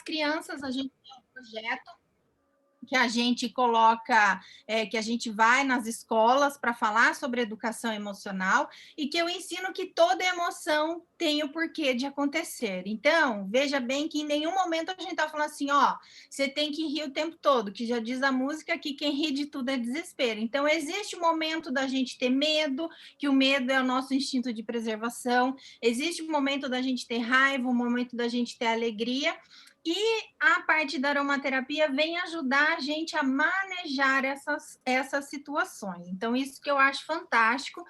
crianças, a gente tem um projeto que a gente coloca, que a gente vai nas escolas para falar sobre educação emocional e que eu ensino que toda emoção tem o porquê de acontecer. Então, veja bem que em nenhum momento a gente está falando assim, ó, você tem que rir o tempo todo, que já diz a música que quem ri de tudo é desespero. Então, existe o momento da gente ter medo, que o medo é o nosso instinto de preservação, existe o momento da gente ter raiva, o momento da gente ter alegria, e a parte da aromaterapia vem ajudar a gente a manejar essas situações. Então, isso que eu acho fantástico.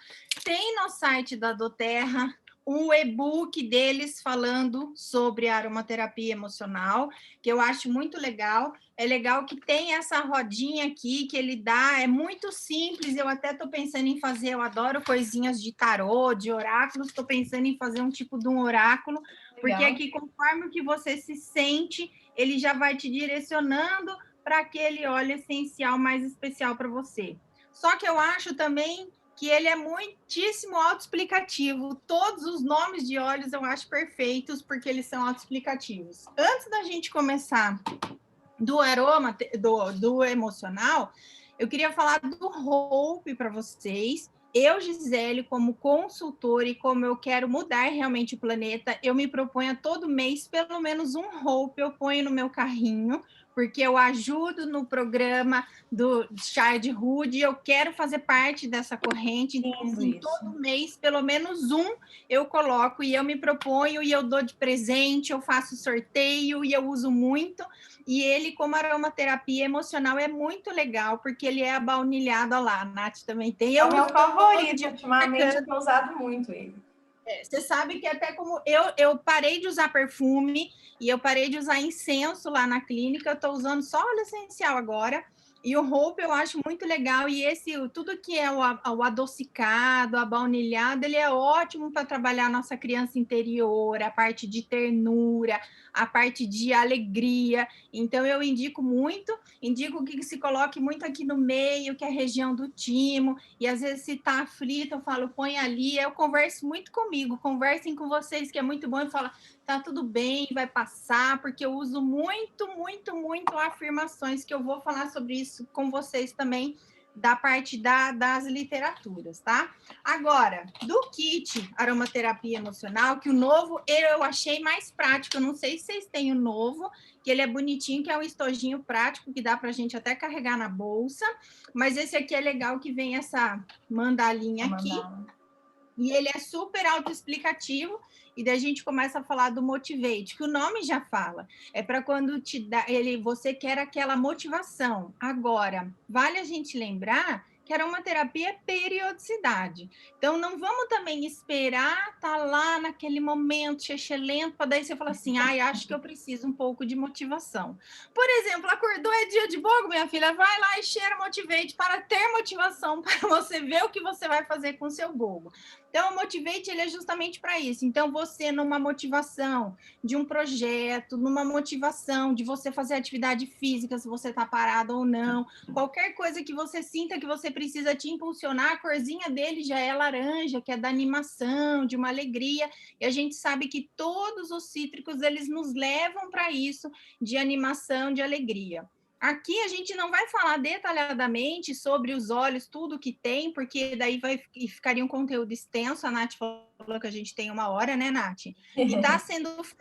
Tem no site da doTERRA um e-book deles falando sobre a aromaterapia emocional, que eu acho muito legal. É legal que tem essa rodinha aqui que ele dá, é muito simples. Eu até estou pensando em fazer, eu adoro coisinhas de tarô, de oráculos, estou pensando em fazer um tipo de um oráculo, porque aqui, conforme o que você se sente, ele já vai te direcionando para aquele óleo essencial mais especial para você. Só que eu acho também que ele é muitíssimo autoexplicativo. Todos os nomes de óleos eu acho perfeitos, porque eles são autoexplicativos. Antes da gente começar do aroma, do emocional, eu queria falar do Hope para vocês. Eu, Gisele, como consultora e como eu quero mudar realmente o planeta, eu me proponho a todo mês, pelo menos um Hope eu ponho no meu carrinho, porque eu ajudo no programa do Childhood, eu quero fazer parte dessa corrente, então, assim, todo mês, pelo menos um, eu coloco e eu me proponho e eu dou de presente, eu faço sorteio e eu uso muito. E ele, como aromaterapia emocional, é muito legal, porque ele é abaunilhado. Olha lá, a Nath também tem. É o meu favorito, ultimamente eu tenho usado muito ele. Você sabe que até como eu parei de usar perfume e eu parei de usar incenso lá na clínica, eu estou usando só óleo essencial agora. E o Hope eu acho muito legal. E esse, tudo que é o adocicado, a baunilhado, ele é ótimo para trabalhar a nossa criança interior, a parte de ternura, a parte de alegria. Então, eu indico que se coloque muito aqui no meio, que é a região do timo. E às vezes, se está aflito, eu falo, põe ali. Eu converso muito comigo, conversem com vocês, que é muito bom. Eu falo, tá tudo bem, vai passar, porque eu uso muito, muito, muito afirmações, que eu vou falar sobre isso com vocês também, da parte das literaturas, tá? Agora, do kit aromaterapia emocional, que o novo eu achei mais prático, eu não sei se vocês têm o novo, que ele é bonitinho, que é um estojinho prático, que dá pra gente até carregar na bolsa, mas esse aqui é legal, que vem essa mandalinha aqui, e ele é super autoexplicativo, e daí a gente começa a falar do Motivate, que o nome já fala, é para quando te dá, você quer aquela motivação. Agora, vale a gente lembrar que aromaterapia é periodicidade. Então, não vamos também esperar estar lá naquele momento excelente, para daí você falar assim, ai, acho que eu preciso um pouco de motivação. Por exemplo, acordou, é dia de bogo, minha filha, vai lá e cheira Motivate para ter motivação, para você ver o que você vai fazer com o seu bogo. Então, o Motivate, ele é justamente para isso. Então, você numa motivação de um projeto, numa motivação de você fazer atividade física, se você está parado ou não, qualquer coisa que você sinta que você precisa te impulsionar, a corzinha dele já é laranja, que é da animação, de uma alegria, e a gente sabe que todos os cítricos, eles nos levam para isso, de animação, de alegria. Aqui a gente não vai falar detalhadamente sobre os óleos, tudo que tem, porque daí ficaria um conteúdo extenso. A Nath falou que a gente tem 1 hora, né, Nath? E está sendo feito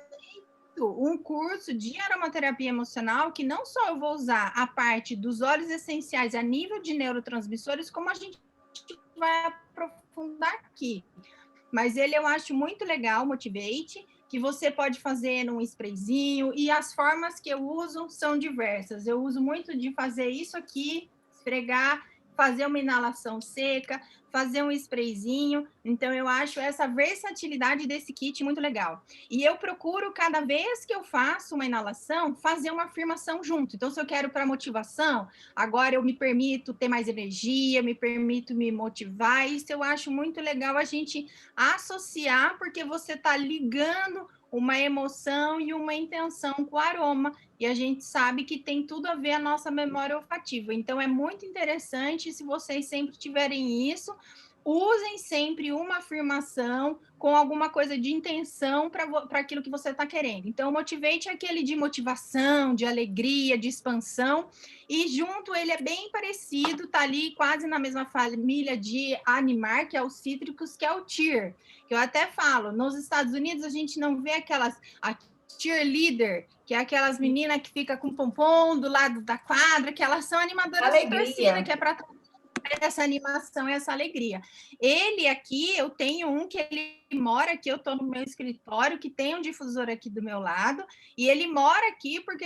um curso de aromaterapia emocional, que não só eu vou usar a parte dos óleos essenciais a nível de neurotransmissores, como a gente vai aprofundar aqui. Mas ele eu acho muito legal, Motivate, que você pode fazer num sprayzinho, e as formas que eu uso são diversas. Eu uso muito de fazer isso aqui, esfregar, fazer uma inalação seca, fazer um sprayzinho. Então, eu acho essa versatilidade desse kit muito legal. E eu procuro, cada vez que eu faço uma inalação, fazer uma afirmação junto. Então, se eu quero para motivação, agora eu me permito ter mais energia, me permito me motivar. Isso eu acho muito legal a gente associar, porque você está ligando uma emoção e uma intenção com o aroma, e a gente sabe que tem tudo a ver a nossa memória olfativa. Então, é muito interessante, se vocês sempre tiverem isso, usem sempre uma afirmação com alguma coisa de intenção para aquilo que você está querendo. Então, o Motivate é aquele de motivação, de alegria, de expansão, e junto ele é bem parecido, tá ali quase na mesma família de Animar, que é o cítricos, que é o Cheer, que eu até falo, nos Estados Unidos a gente não vê a cheerleader, que é aquelas meninas que fica com pompom do lado da quadra, que elas são animadoras de torcida, que é para essa animação e essa alegria. Ele aqui, eu tenho um que ele mora aqui, eu estou no meu escritório, que tem um difusor aqui do meu lado, e ele mora aqui porque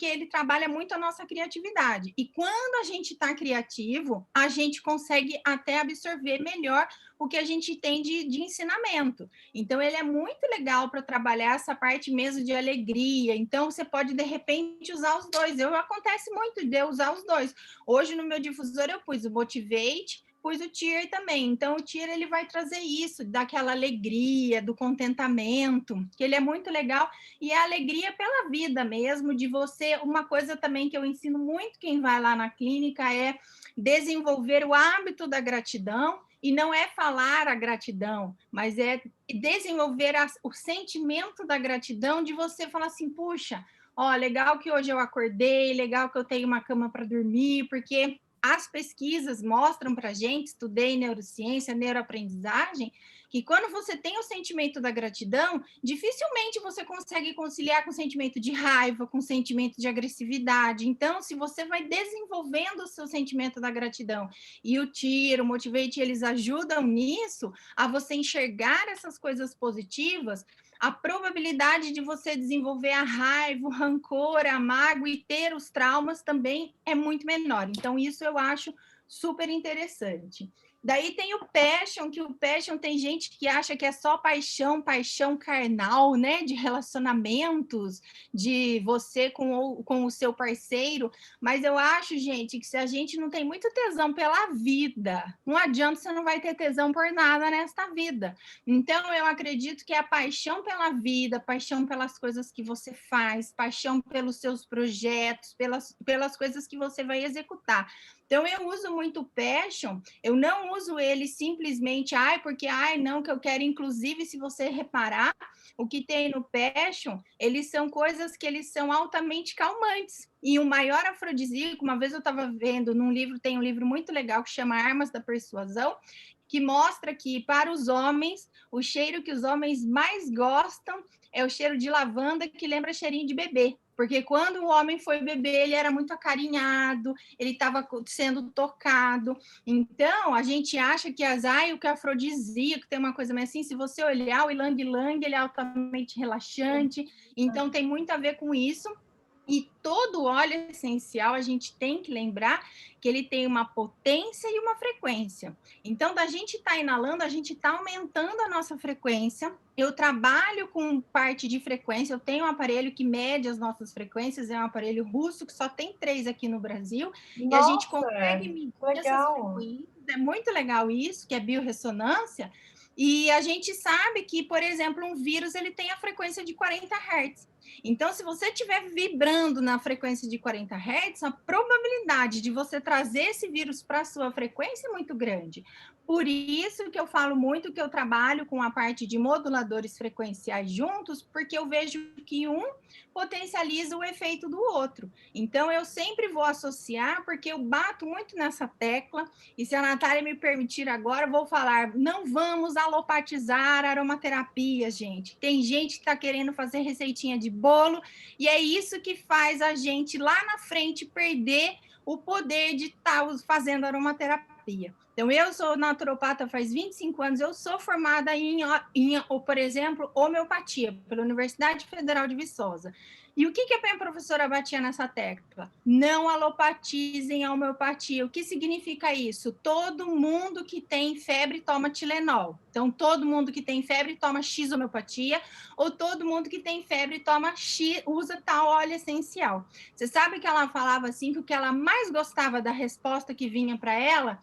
ele trabalha muito a nossa criatividade. E quando a gente está criativo, a gente consegue até absorver melhor o que a gente tem de ensinamento. Então, ele é muito legal para trabalhar essa parte mesmo de alegria. Então, você pode, de repente, usar os dois. Acontece muito de eu usar os dois. Hoje, no meu difusor, eu pus o Motivate, pus o Cheer também. Então, o Cheer ele vai trazer isso, daquela alegria, do contentamento, que ele é muito legal. E a alegria pela vida mesmo, de você... Uma coisa também que eu ensino muito quem vai lá na clínica é desenvolver o hábito da gratidão, e não é falar a gratidão, mas é desenvolver o sentimento da gratidão, de você falar assim, puxa, ó, legal que hoje eu acordei, legal que eu tenho uma cama para dormir, porque as pesquisas mostram para a gente, estudei neurociência, neuroaprendizagem, que quando você tem o sentimento da gratidão, dificilmente você consegue conciliar com o sentimento de raiva, com o sentimento de agressividade. Então, se você vai desenvolvendo o seu sentimento da gratidão, e o Tiro, o Motivate, eles ajudam nisso, a você enxergar essas coisas positivas, a probabilidade de você desenvolver a raiva, o rancor, a mágoa e ter os traumas também é muito menor. Então, isso eu acho super interessante. Daí tem o Passion, que o Passion tem gente que acha que é só paixão, paixão carnal, né? De relacionamentos, de você com o seu parceiro. Mas eu acho, gente, que se a gente não tem muito tesão pela vida, não adianta, você não vai ter tesão por nada nesta vida. Então, eu acredito que é a paixão pela vida, paixão pelas coisas que você faz, paixão pelos seus projetos, pelas coisas que você vai executar. Então, eu uso muito o Passion, eu não uso ele simplesmente, porque, não, que eu quero, inclusive, se você reparar, o que tem no Passion, eles são coisas que eles são altamente calmantes. E o maior afrodisíaco, uma vez eu estava vendo num livro, tem um livro muito legal que chama Armas da Persuasão, que mostra que, para os homens, o cheiro que os homens mais gostam é o cheiro de lavanda, que lembra cheirinho de bebê. Porque quando o homem foi bebê, ele era muito acarinhado, ele estava sendo tocado. Então, a gente acha que o que é afrodisíaco tem uma coisa mais assim. Se você olhar, o ilang-ilang, ele é altamente relaxante. Então, tem muito a ver com isso. E todo óleo essencial, a gente tem que lembrar que ele tem uma potência e uma frequência. Então, da gente estar inalando, a gente está aumentando a nossa frequência. Eu trabalho com parte de frequência, eu tenho um aparelho que mede as nossas frequências, é um aparelho russo, que só tem 3 aqui no Brasil, Nossa, e a gente consegue medir essas legal. frequências. É muito legal isso, que é biorressonância, e a gente sabe que, por exemplo, um vírus ele tem a frequência de 40 Hz. Então, se você estiver vibrando na frequência de 40 Hz, a probabilidade de você trazer esse vírus para a sua frequência é muito grande. Por isso que eu falo muito que eu trabalho com a parte de moduladores frequenciais juntos, porque eu vejo que um potencializa o efeito do outro. Então, eu sempre vou associar, porque eu bato muito nessa tecla, e se a Natália me permitir agora, eu vou falar, não vamos alopatizar a aromaterapia, gente. Tem gente que está querendo fazer receitinha de bolo, e é isso que faz a gente lá na frente perder o poder de estar fazendo aromaterapia. Então, eu sou naturopata faz 25 anos, eu sou formada por exemplo, homeopatia, pela Universidade Federal de Viçosa. E o que a minha professora batia nessa tecla? Não alopatizem a homeopatia. O que significa isso? Todo mundo que tem febre toma Tilenol. Então, todo mundo que tem febre toma X homeopatia, ou todo mundo que tem febre toma X, usa tal óleo essencial. Você sabe que ela falava assim, que o que ela mais gostava da resposta que vinha para ela,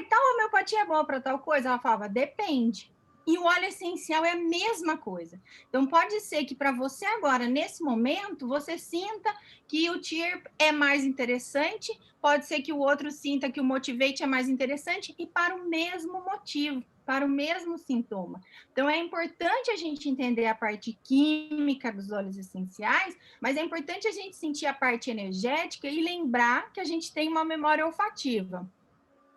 tal homeopatia é boa para tal coisa? Ela falava, depende. E o óleo essencial é a mesma coisa. Então, pode ser que para você agora, nesse momento, você sinta que o Tear é mais interessante, pode ser que o outro sinta que o Motivate é mais interessante, e para o mesmo motivo, para o mesmo sintoma. Então, é importante a gente entender a parte química dos óleos essenciais, mas é importante a gente sentir a parte energética e lembrar que a gente tem uma memória olfativa.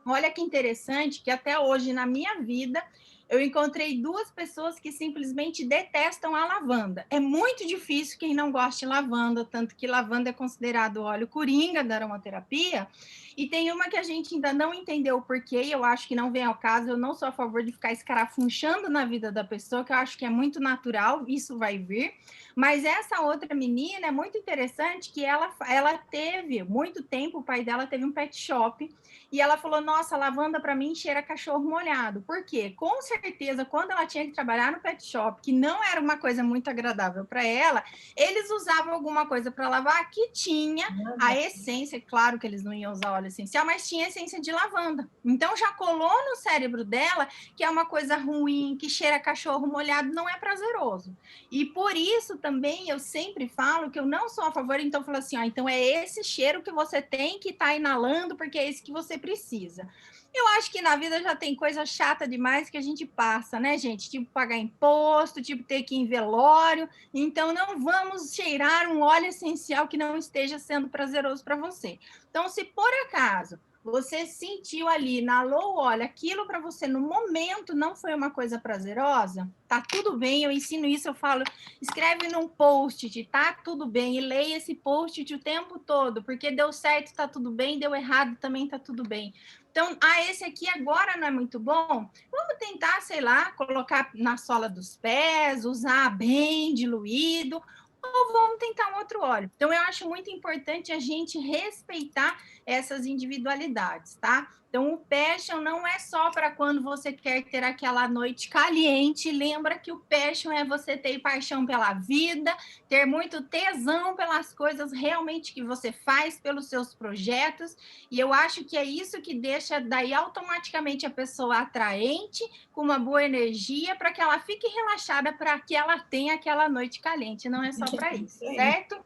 Olha que interessante que até hoje na minha vida eu encontrei 2 pessoas que simplesmente detestam a lavanda. É muito difícil quem não gosta de lavanda, tanto que lavanda é considerado óleo coringa da aromaterapia. E tem uma que a gente ainda não entendeu o porquê, eu acho que não vem ao caso, eu não sou a favor de ficar escarafunchando na vida da pessoa, que eu acho que é muito natural, isso vai vir. Mas essa outra menina é muito interessante que ela teve muito tempo, o pai dela teve um pet shop, e ela falou: nossa, lavanda para mim cheira cachorro molhado. Por quê? Com certeza, quando ela tinha que trabalhar no pet shop, que não era uma coisa muito agradável para ela, eles usavam alguma coisa para lavar que tinha a essência. Claro que eles não iam usar óleo essencial, mas tinha essência de lavanda. Então já colou no cérebro dela que é uma coisa ruim, que cheira cachorro molhado, não é prazeroso. E por isso também eu sempre falo que eu não sou a favor, então eu falo assim, ó, então é esse cheiro que você tem que estar inalando, porque é esse que você precisa. Eu acho que na vida já tem coisa chata demais que a gente passa, né, gente? Tipo pagar imposto, tipo ter que ir em velório. Então não vamos cheirar um óleo essencial que não esteja sendo prazeroso para você. Então, se por acaso você sentiu ali, inalou o óleo, aquilo para você no momento não foi uma coisa prazerosa, tá tudo bem, eu ensino isso, eu falo, escreve num post-it, tá tudo bem, e leia esse post-it o tempo todo, porque deu certo, tá tudo bem, deu errado, também tá tudo bem. Então, esse aqui agora não é muito bom, vamos tentar, sei lá, colocar na sola dos pés, usar bem diluído, ou vamos tentar um outro óleo. Então, eu acho muito importante a gente respeitar essas individualidades, tá? Então, o passion não é só para quando você quer ter aquela noite caliente. Lembra que o passion é você ter paixão pela vida, ter muito tesão pelas coisas realmente que você faz, pelos seus projetos. E eu acho que é isso que deixa daí automaticamente a pessoa atraente, com uma boa energia, para que ela fique relaxada, para que ela tenha aquela noite caliente. Não é só para isso, certo?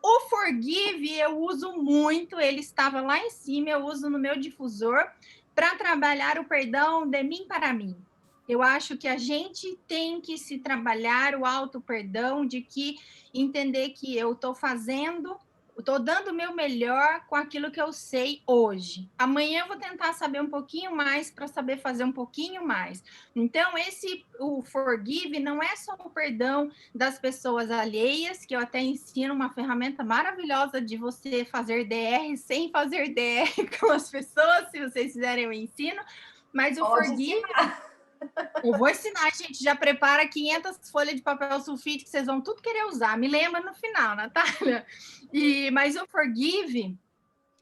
O Forgive eu uso muito, ele estava lá em cima, eu uso no meu difusor para trabalhar o perdão de mim para mim. Eu acho que a gente tem que se trabalhar o auto-perdão, de que entender que eu estou fazendo, estou dando o meu melhor com aquilo que eu sei hoje. Amanhã eu vou tentar saber um pouquinho mais para saber fazer um pouquinho mais. Então, o Forgive não é só o perdão das pessoas alheias, que eu até ensino uma ferramenta maravilhosa de você fazer DR sem fazer DR com as pessoas, se vocês fizerem eu ensino, mas o Forgive, eu vou ensinar, gente, já prepara 500 folhas de papel sulfite que vocês vão tudo querer usar, me lembra no final, Natália. Mas o Forgive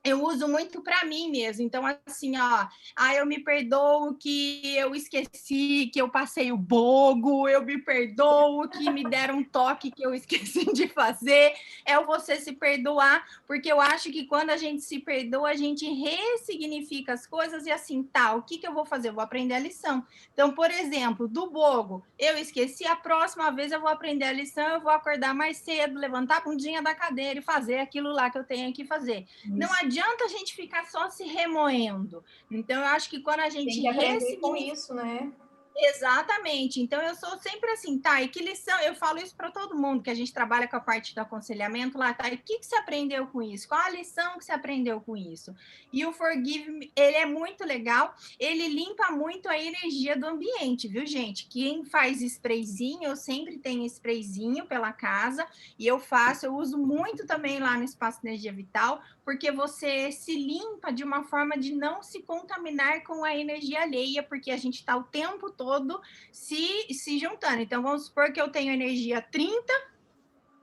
eu uso muito para mim mesmo. Então, assim, ó, eu me perdoo que eu esqueci que eu passei o bogo, eu me perdoo que me deram um toque que eu esqueci de fazer. É o você se perdoar, porque eu acho que quando a gente se perdoa, a gente ressignifica as coisas e assim, tá, o que eu vou fazer? Eu vou aprender a lição. Então, por exemplo, do bogo, eu esqueci, a próxima vez eu vou aprender a lição, eu vou acordar mais cedo, levantar a bundinha da cadeira e fazer aquilo lá que eu tenho que fazer. Isso. Não adianta a gente ficar só se remoendo. Então, eu acho que quando a gente tem que aprender com isso, né? Exatamente. Então, eu sou sempre assim, tá? E que lição? Eu falo isso para todo mundo que a gente trabalha com a parte do aconselhamento lá, tá? E o que você aprendeu com isso? Qual a lição que você aprendeu com isso? E o Forgive Me, ele é muito legal, ele limpa muito a energia do ambiente, viu, gente? Quem faz sprayzinho, eu sempre tenho sprayzinho pela casa e eu uso muito também lá no Espaço Energia Vital, porque você se limpa de uma forma de não se contaminar com a energia alheia, porque a gente está o tempo todo se juntando. Então, vamos supor que eu tenho energia 30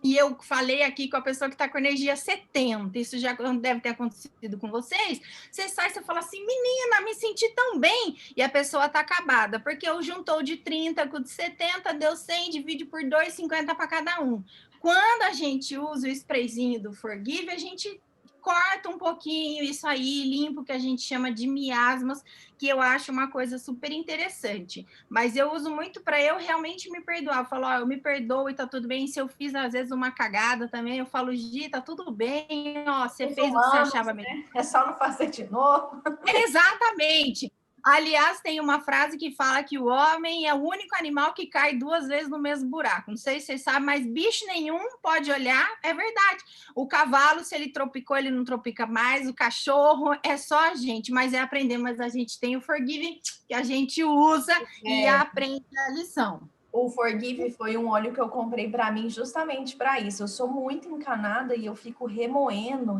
e eu falei aqui com a pessoa que está com energia 70. Isso já deve ter acontecido com vocês. Você sai e fala assim, menina, me senti tão bem. E a pessoa está acabada, porque eu juntou de 30 com de 70, deu 100, divide por 2, 50 para cada um. Quando a gente usa o sprayzinho do Forgive, a gente corta um pouquinho isso aí, limpa o que a gente chama de miasmas, que eu acho uma coisa super interessante. Mas eu uso muito para eu realmente me perdoar. Eu falo, ó, eu me perdoo e tá tudo bem. Se eu fiz, às vezes, uma cagada também, eu falo, Gi, tá tudo bem, ó, você Os fez o que você humanos, achava melhor. né? É só não fazer de novo. Exatamente. Aliás, tem uma frase que fala que o homem é o único animal que cai 2 vezes no mesmo buraco. Não sei se vocês sabem, mas bicho nenhum pode olhar. É verdade. O cavalo, se ele tropicou, ele não tropica mais. O cachorro é só a gente, mas é aprender. Mas a gente tem o forgiving que a gente usa e aprende a lição. O Forgive foi um óleo que eu comprei para mim justamente para isso. Eu sou muito encanada e eu fico remoendo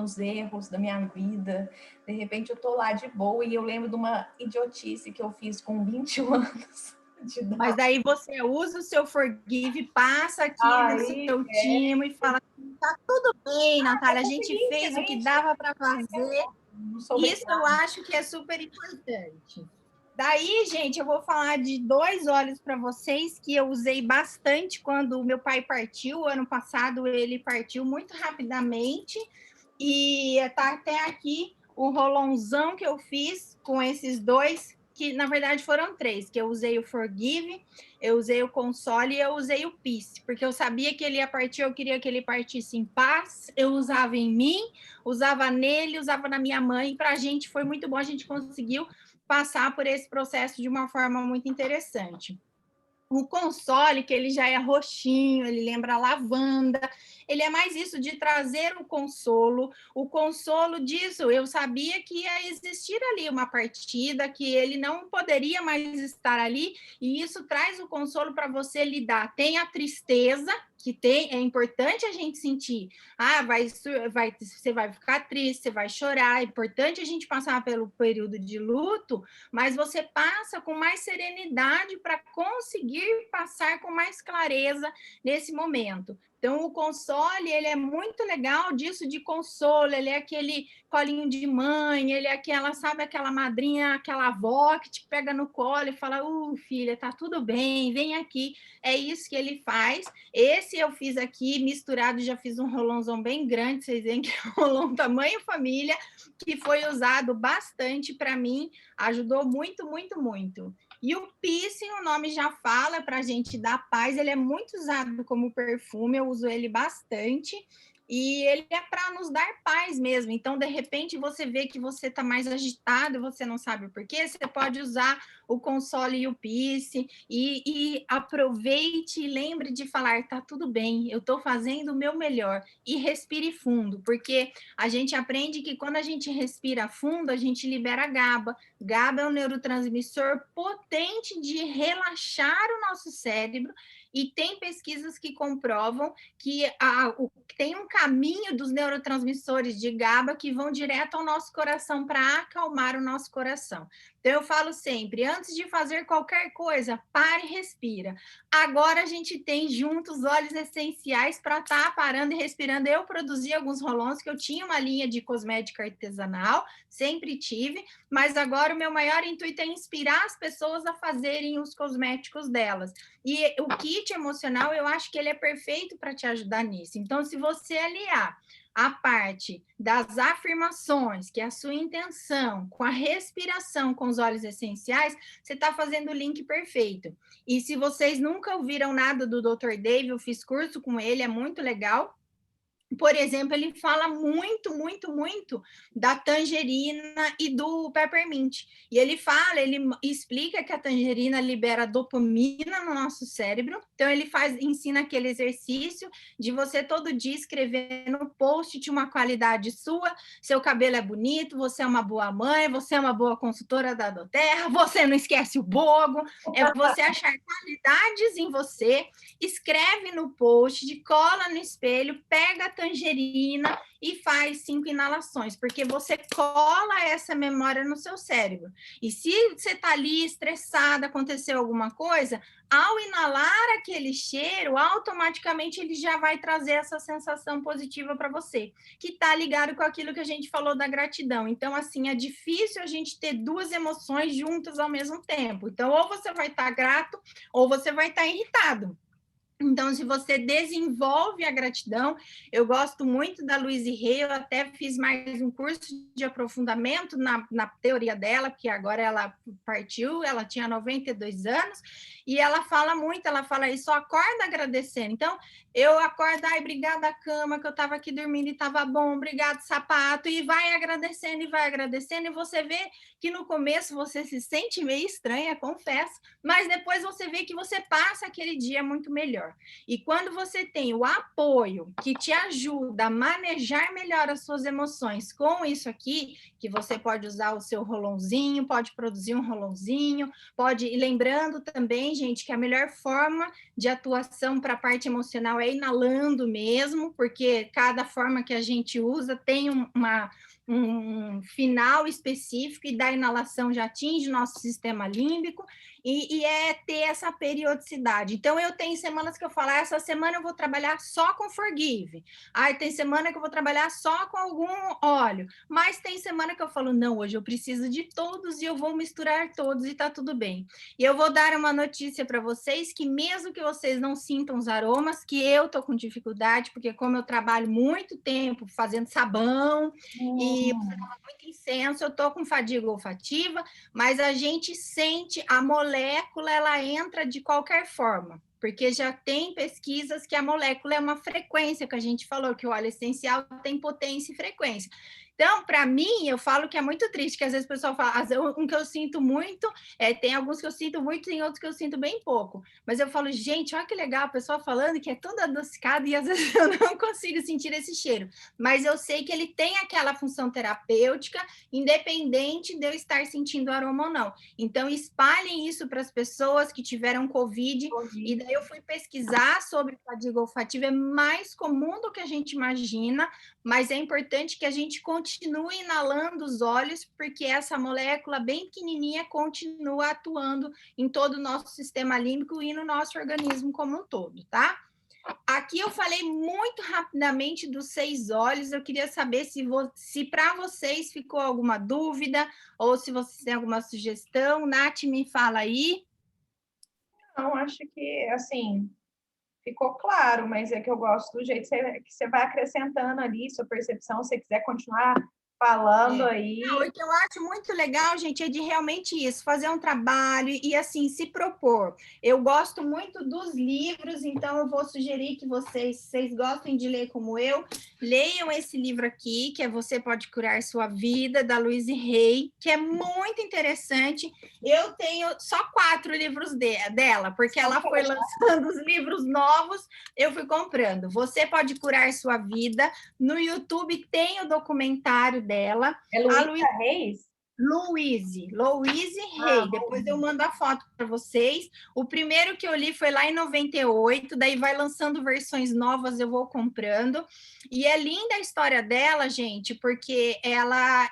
os erros da minha vida. De repente eu tô lá de boa e eu lembro de uma idiotice que eu fiz com 21 anos de idade. Mas daí você usa o seu Forgive, passa aqui no seu time e fala: tá tudo bem, Natália, a gente fez o que dava para fazer. Isso eu acho que é super importante. Daí, gente, eu vou falar de 2 óleos para vocês que eu usei bastante quando o meu pai partiu. Ano passado ele partiu muito rapidamente e tá até aqui o rolãozão que eu fiz com esses 2, que na verdade foram 3, que eu usei o Forgive, eu usei o Console e eu usei o Peace, porque eu sabia que ele ia partir, eu queria que ele partisse em paz, eu usava em mim, usava nele, usava na minha mãe, para a gente foi muito bom, a gente conseguiu passar por esse processo de uma forma muito interessante. O Console, que ele já é roxinho, ele lembra lavanda, ele é mais isso de trazer o consolo disso. Eu sabia que ia existir ali uma partida, que ele não poderia mais estar ali, e isso traz o consolo para você lidar. Tem a tristeza, que tem, é importante a gente sentir. Você vai ficar triste, você vai chorar. É importante a gente passar pelo período de luto, mas você passa com mais serenidade para conseguir passar com mais clareza nesse momento. Então, o console, ele é muito legal disso de consolo, ele é aquele colinho de mãe, ele é aquela, sabe, aquela madrinha, aquela avó que te pega no colo e fala, filha, tá tudo bem, vem aqui. É isso que ele faz. Esse eu fiz aqui, misturado, já fiz um rolãozão bem grande, vocês veem que é um rolão tamanho família, que foi usado bastante para mim, ajudou muito, muito, muito. E o piercing, o nome já fala, para a gente dar paz, ele é muito usado como perfume, eu uso ele bastante, e ele é para nos dar paz mesmo. Então, de repente, você vê que você está mais agitado, você não sabe o porquê, você pode usar o console e o piercing, e aproveite e lembre de falar, tá tudo bem, eu estou fazendo o meu melhor, e respire fundo, porque a gente aprende que quando a gente respira fundo, a gente libera GABA. GABA é um neurotransmissor potente de relaxar o nosso cérebro, e tem pesquisas que comprovam que tem um caminho dos neurotransmissores de GABA que vão direto ao nosso coração para acalmar o nosso coração. Então, eu falo sempre, antes de fazer qualquer coisa, pare e respira. Agora a gente tem juntos óleos essenciais para estar parando e respirando. Eu produzi alguns rolões, que eu tinha uma linha de cosmética artesanal, sempre tive, mas agora o meu maior intuito é inspirar as pessoas a fazerem os cosméticos delas. E o kit emocional, eu acho que ele é perfeito para te ajudar nisso. Então, se você aliar a parte das afirmações, que é a sua intenção, com a respiração, com os óleos essenciais, você está fazendo o link perfeito. E se vocês nunca ouviram nada do Dr. Dave, eu fiz curso com ele, é muito legal. Por exemplo, ele fala muito, muito, muito da tangerina e do peppermint. E ele explica que a tangerina libera dopamina no nosso cérebro. Então, ele ensina aquele exercício de você todo dia escrever no post de uma qualidade sua. Seu cabelo é bonito, você é uma boa mãe, você é uma boa consultora da Doterra, você não esquece o bogo. É você achar qualidades em você, escreve no post, cola no espelho, pega a tangerina e faz 5 inalações, porque você cola essa memória no seu cérebro. E se você está ali estressada, aconteceu alguma coisa, ao inalar aquele cheiro, automaticamente ele já vai trazer essa sensação positiva para você, que está ligado com aquilo que a gente falou da gratidão. Então, assim, é difícil a gente ter 2 emoções juntas ao mesmo tempo. Então, ou você vai estar grato, ou você vai estar irritado. Então, se você desenvolve a gratidão, eu gosto muito da Louise Hay, eu até fiz mais um curso de aprofundamento na teoria dela, porque agora ela partiu, ela tinha 92 anos, e ela fala muito, ela fala isso, só acorda agradecendo. Então, eu acordo, ai, obrigada cama, que eu estava aqui dormindo e estava bom, obrigado sapato, e vai agradecendo, e você vê que no começo você se sente meio estranha, confesso, mas depois você vê que você passa aquele dia muito melhor. E quando você tem o apoio que te ajuda a manejar melhor as suas emoções com isso aqui, que você pode usar o seu rolãozinho, pode produzir um rolãozinho, pode... E lembrando também, gente, que a melhor forma de atuação para a parte emocional é inalando mesmo, porque cada forma que a gente usa tem um final específico e da inalação já atinge o nosso sistema límbico e é ter essa periodicidade. Então, eu tenho semanas que eu falo, essa semana eu vou trabalhar só com forgive. Aí tem semana que eu vou trabalhar só com algum óleo. Mas tem semana que eu falo, não, hoje eu preciso de todos e eu vou misturar todos e tá tudo bem. E eu vou dar uma notícia para vocês que mesmo que vocês não sintam os aromas, que eu tô com dificuldade, porque como eu trabalho muito tempo fazendo sabão e muito incenso, eu tô com fadiga olfativa, mas a gente sente a molécula, ela entra de qualquer forma, porque já tem pesquisas que a molécula é uma frequência, que a gente falou que o óleo essencial tem potência e frequência. Então, para mim, eu falo que é muito triste, que às vezes o pessoal fala, um que eu sinto muito, tem alguns que eu sinto muito, tem outros que eu sinto bem pouco. Mas eu falo, gente, olha que legal, a pessoa falando que é todo adocicado e às vezes eu não consigo sentir esse cheiro. Mas eu sei que ele tem aquela função terapêutica, independente de eu estar sentindo aroma ou não. Então, espalhem isso para as pessoas que tiveram Covid. E daí eu fui pesquisar sobre fadiga olfativa, é mais comum do que a gente imagina, mas é importante que a gente continue inalando os óleos, porque essa molécula bem pequenininha continua atuando em todo o nosso sistema límbico e no nosso organismo como um todo, tá? Aqui eu falei muito rapidamente dos 6 óleos, eu queria saber se para vocês ficou alguma dúvida, ou se vocês têm alguma sugestão. Nath, me fala aí. Não, acho que, assim, ficou claro, mas é que eu gosto do jeito que você vai acrescentando ali, sua percepção, se você quiser continuar falando aí. Não, o que eu acho muito legal, gente, é de realmente isso, fazer um trabalho e, assim, se propor. Eu gosto muito dos livros, então eu vou sugerir que vocês gostem de ler como eu, leiam esse livro aqui, que é Você Pode Curar Sua Vida, da Louise Hay, que é muito interessante. Eu tenho só 4 livros dela, porque ela foi lançando os livros novos, eu fui comprando. Você Pode Curar Sua Vida. No YouTube tem o documentário dela. É Luísa Reis? Louise Hay. Depois eu mando a foto para vocês. O primeiro que eu li foi lá em 98, daí vai lançando versões novas, eu vou comprando. E é linda a história dela, gente, porque ela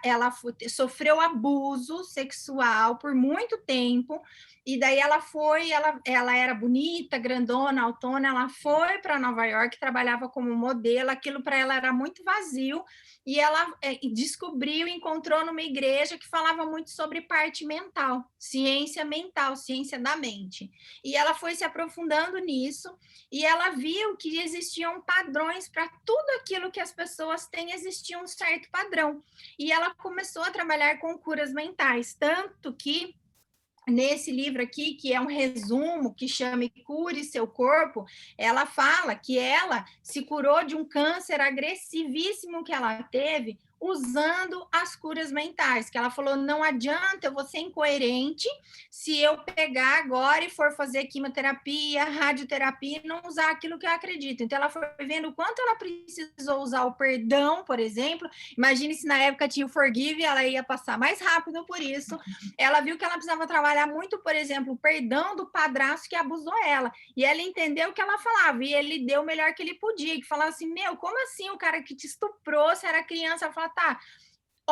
sofreu abuso sexual por muito tempo. E daí ela era bonita, grandona, autona, ela foi para Nova York, trabalhava como modelo, aquilo para ela era muito vazio, e ela descobriu, encontrou numa igreja que falava muito sobre parte mental, ciência da mente. E ela foi se aprofundando nisso, e ela viu que existiam padrões para tudo aquilo que as pessoas têm, existia um certo padrão. E ela começou a trabalhar com curas mentais, tanto que nesse livro aqui, que é um resumo, que chama Cure Seu Corpo, ela fala que ela se curou de um câncer agressivíssimo que ela teve usando as curas mentais, que ela falou, não adianta, eu vou ser incoerente se eu pegar agora e for fazer quimioterapia, radioterapia e não usar aquilo que eu acredito. Então, ela foi vendo o quanto ela precisou usar o perdão, por exemplo. Imagine se na época tinha o forgive, ela ia passar mais rápido por isso. Ela viu que ela precisava trabalhar muito, por exemplo, o perdão do padrasto que abusou ela. E ela entendeu o que ela falava, e ele deu o melhor que ele podia, que falava assim, meu, como assim o cara que te estuprou, se era criança? Ela falava, tá,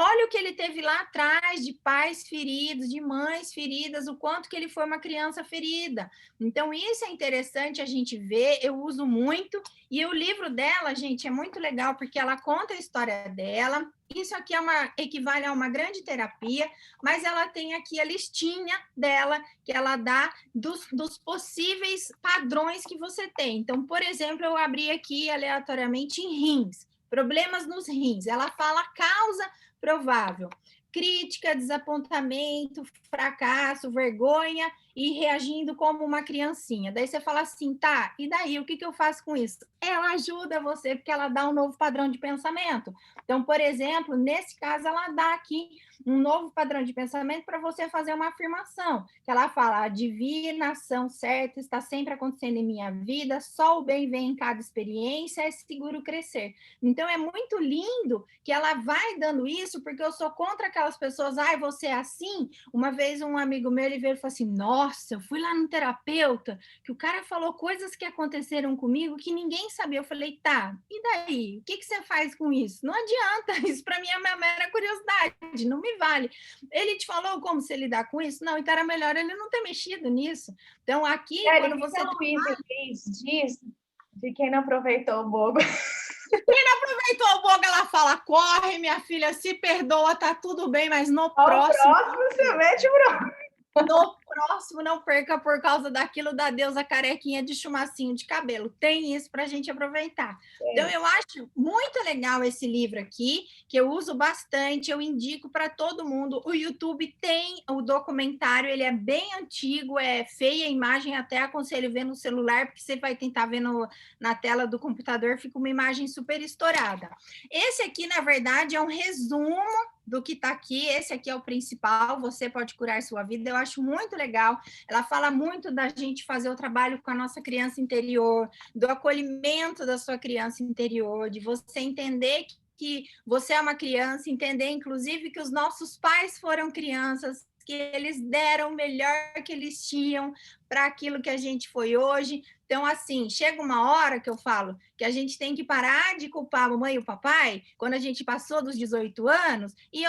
olha o que ele teve lá atrás de pais feridos, de mães feridas, o quanto que ele foi uma criança ferida. Então, isso é interessante a gente ver, eu uso muito, e o livro dela, gente, é muito legal, porque ela conta a história dela. Isso aqui equivale a uma grande terapia, mas ela tem aqui a listinha dela, que ela dá dos possíveis padrões que você tem. Então, por exemplo, eu abri aqui aleatoriamente em rins, problemas nos rins. Ela fala causa provável: crítica, desapontamento, fracasso, vergonha e reagindo como uma criancinha. Daí você fala assim, tá, e daí o que eu faço com isso? Ela ajuda você porque ela dá um novo padrão de pensamento. Então, por exemplo, nesse caso, ela dá aqui um novo padrão de pensamento para você fazer uma afirmação, que ela fala: a divinação certa está sempre acontecendo em minha vida, só o bem vem em cada experiência, é seguro crescer. Então, é muito lindo que ela vai dando isso, porque eu sou contra aquelas pessoas, você é assim? Uma vez um amigo meu, ele veio e falou assim, nossa, eu fui lá no terapeuta, que o cara falou coisas que aconteceram comigo que ninguém sabia. Eu falei, tá, e daí? O que você faz com isso? Não adianta, isso para mim é uma mera curiosidade, não me vale. Ele te falou como se lidar com isso? Não, então era melhor ele não ter mexido nisso. Então, aqui, quando Que você... a Luísa diz de quem não aproveitou o bobo. Quem não aproveitou o boga, ela fala, corre, minha filha, se perdoa, tá tudo bem, mas no próximo... você mete o bronco. No próximo, não perca por causa daquilo da deusa carequinha de chumacinho de cabelo. Tem isso para a gente aproveitar. Então, eu acho muito legal esse livro aqui, que eu uso bastante, eu indico para todo mundo. O YouTube tem o documentário, ele é bem antigo, é feia a imagem, até aconselho ver no celular, porque você vai tentar ver na tela do computador, fica uma imagem super estourada. Esse aqui, na verdade, é um resumo do que está aqui. Esse aqui é o principal, você pode curar sua vida. Eu acho muito legal. Ela fala muito da gente fazer o trabalho com a nossa criança interior, do acolhimento da sua criança interior, de você entender que você é uma criança, entender, inclusive, que os nossos pais foram crianças, que eles deram o melhor que eles tinham para aquilo que a gente foi hoje. Então, assim, chega uma hora que eu falo que a gente tem que parar de culpar a mamãe e o papai quando a gente passou dos 18 anos e,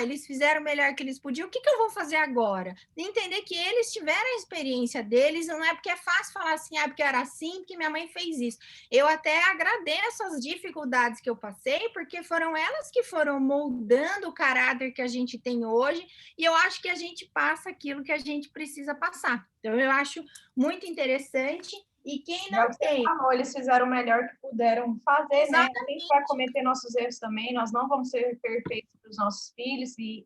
eles fizeram o melhor que eles podiam, o que eu vou fazer agora? Entender que eles tiveram a experiência deles, não é porque é fácil falar assim, porque era assim, porque minha mãe fez isso. Eu até agradeço as dificuldades que eu passei, porque foram elas que foram moldando o caráter que a gente tem hoje, e eu acho que a gente passa aquilo que a gente precisa passar. Então, eu acho muito interessante. E quem não tem... Falou, eles fizeram o melhor que puderam fazer, Exatamente. né? A gente vai cometer nossos erros também, nós não vamos ser perfeitos para os nossos filhos e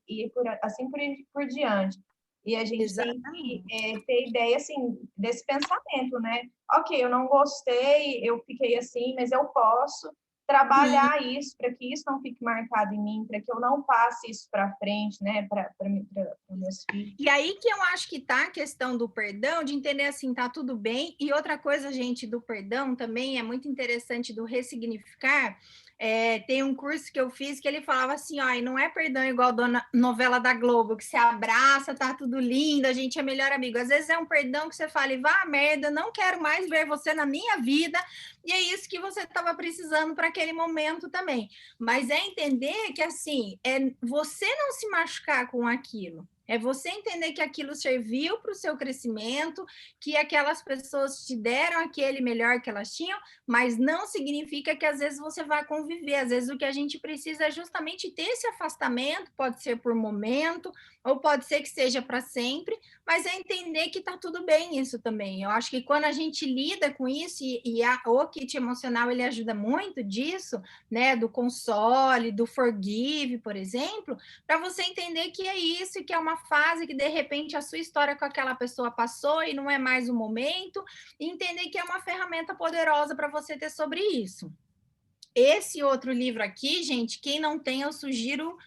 assim por diante. E a gente Exatamente. tem que ter ideia, assim, desse pensamento, né? Ok, eu não gostei, eu fiquei assim, mas eu posso trabalhar isso para que isso não fique marcado em mim, para que eu não passe isso para frente, né? Para meus filhos. E aí que eu acho que tá a questão do perdão, de entender assim, tá tudo bem. E outra coisa, gente, do perdão também é muito interessante, do ressignificar. Tem um curso que eu fiz que ele falava assim, e não é perdão igual a novela da Globo, que se abraça, tá tudo lindo, a gente é melhor amigo. Às vezes é um perdão que você fala, e vá a merda, não quero mais ver você na minha vida, e é isso que você estava precisando para aquele momento também. Mas é entender que, assim, você não se machucar com aquilo. É você entender que aquilo serviu para o seu crescimento, que aquelas pessoas te deram aquele melhor que elas tinham, mas não significa que às vezes você vai conviver. Às vezes o que a gente precisa é justamente ter esse afastamento, pode ser por momento, ou pode ser que seja para sempre, mas é entender que está tudo bem isso também. Eu acho que quando a gente lida com isso, o kit emocional ele ajuda muito disso, né? Do console, do forgive, por exemplo, para você entender que é isso, que é uma fase que de repente a sua história com aquela pessoa passou e não é mais o momento, e entender que é uma ferramenta poderosa para você ter sobre isso. Esse outro livro aqui, gente, quem não tem, eu sugiro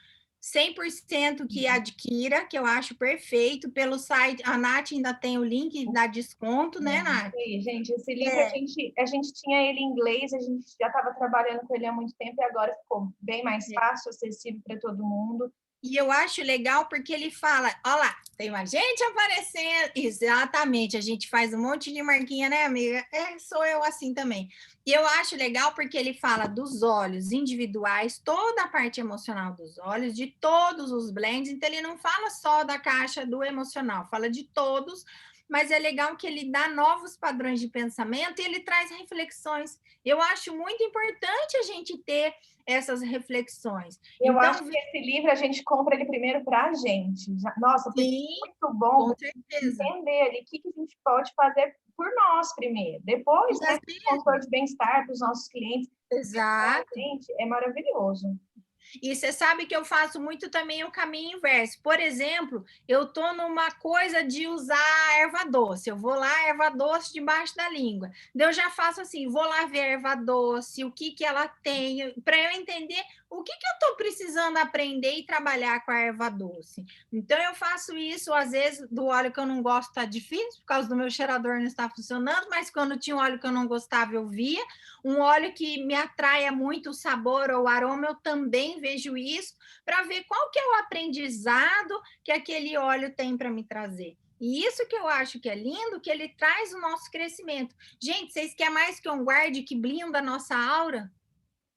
100% que adquira, que eu acho perfeito, pelo site. A Nath ainda tem o link, dá desconto, né, Nath? Gente, esse livro a gente tinha ele em inglês, a gente já estava trabalhando com ele há muito tempo e agora ficou bem mais fácil, acessível para todo mundo. E eu acho legal porque ele fala, olha lá, tem uma gente aparecendo. Exatamente, a gente faz um monte de marquinha, né, amiga? Sou eu assim também. E eu acho legal porque ele fala dos olhos individuais, toda a parte emocional dos olhos, de todos os blends. Então, ele não fala só da caixa do emocional, fala de todos, mas é legal que ele dá novos padrões de pensamento e ele traz reflexões. Eu acho muito importante a gente ter essas reflexões. Eu acho Então, que esse livro a gente compra ele primeiro para a gente. Nossa, porque sim, é muito bom com certeza. entender ali o que a gente pode fazer por nós primeiro. Depois, E né, às consultor vezes, de bem-estar para os nossos clientes. Para a exato. gente é maravilhoso. E você sabe que eu faço muito também o caminho inverso. Por exemplo, eu estou numa coisa de usar erva doce. Eu vou lá, erva doce debaixo da língua. Eu já faço assim, vou lá ver a erva doce, o que ela tem, para eu entender o que eu estou precisando aprender e trabalhar com a erva doce. Então, eu faço isso, às vezes, do óleo que eu não gosto está difícil, por causa do meu cheirador não está funcionando, mas quando tinha um óleo que eu não gostava, eu via. Um óleo que me atraia muito o sabor ou o aroma, eu também vejo isso, para ver qual que é o aprendizado que aquele óleo tem para me trazer. E isso que eu acho que é lindo, que ele traz o nosso crescimento. Gente, vocês querem mais que um guarde que blinda a nossa aura?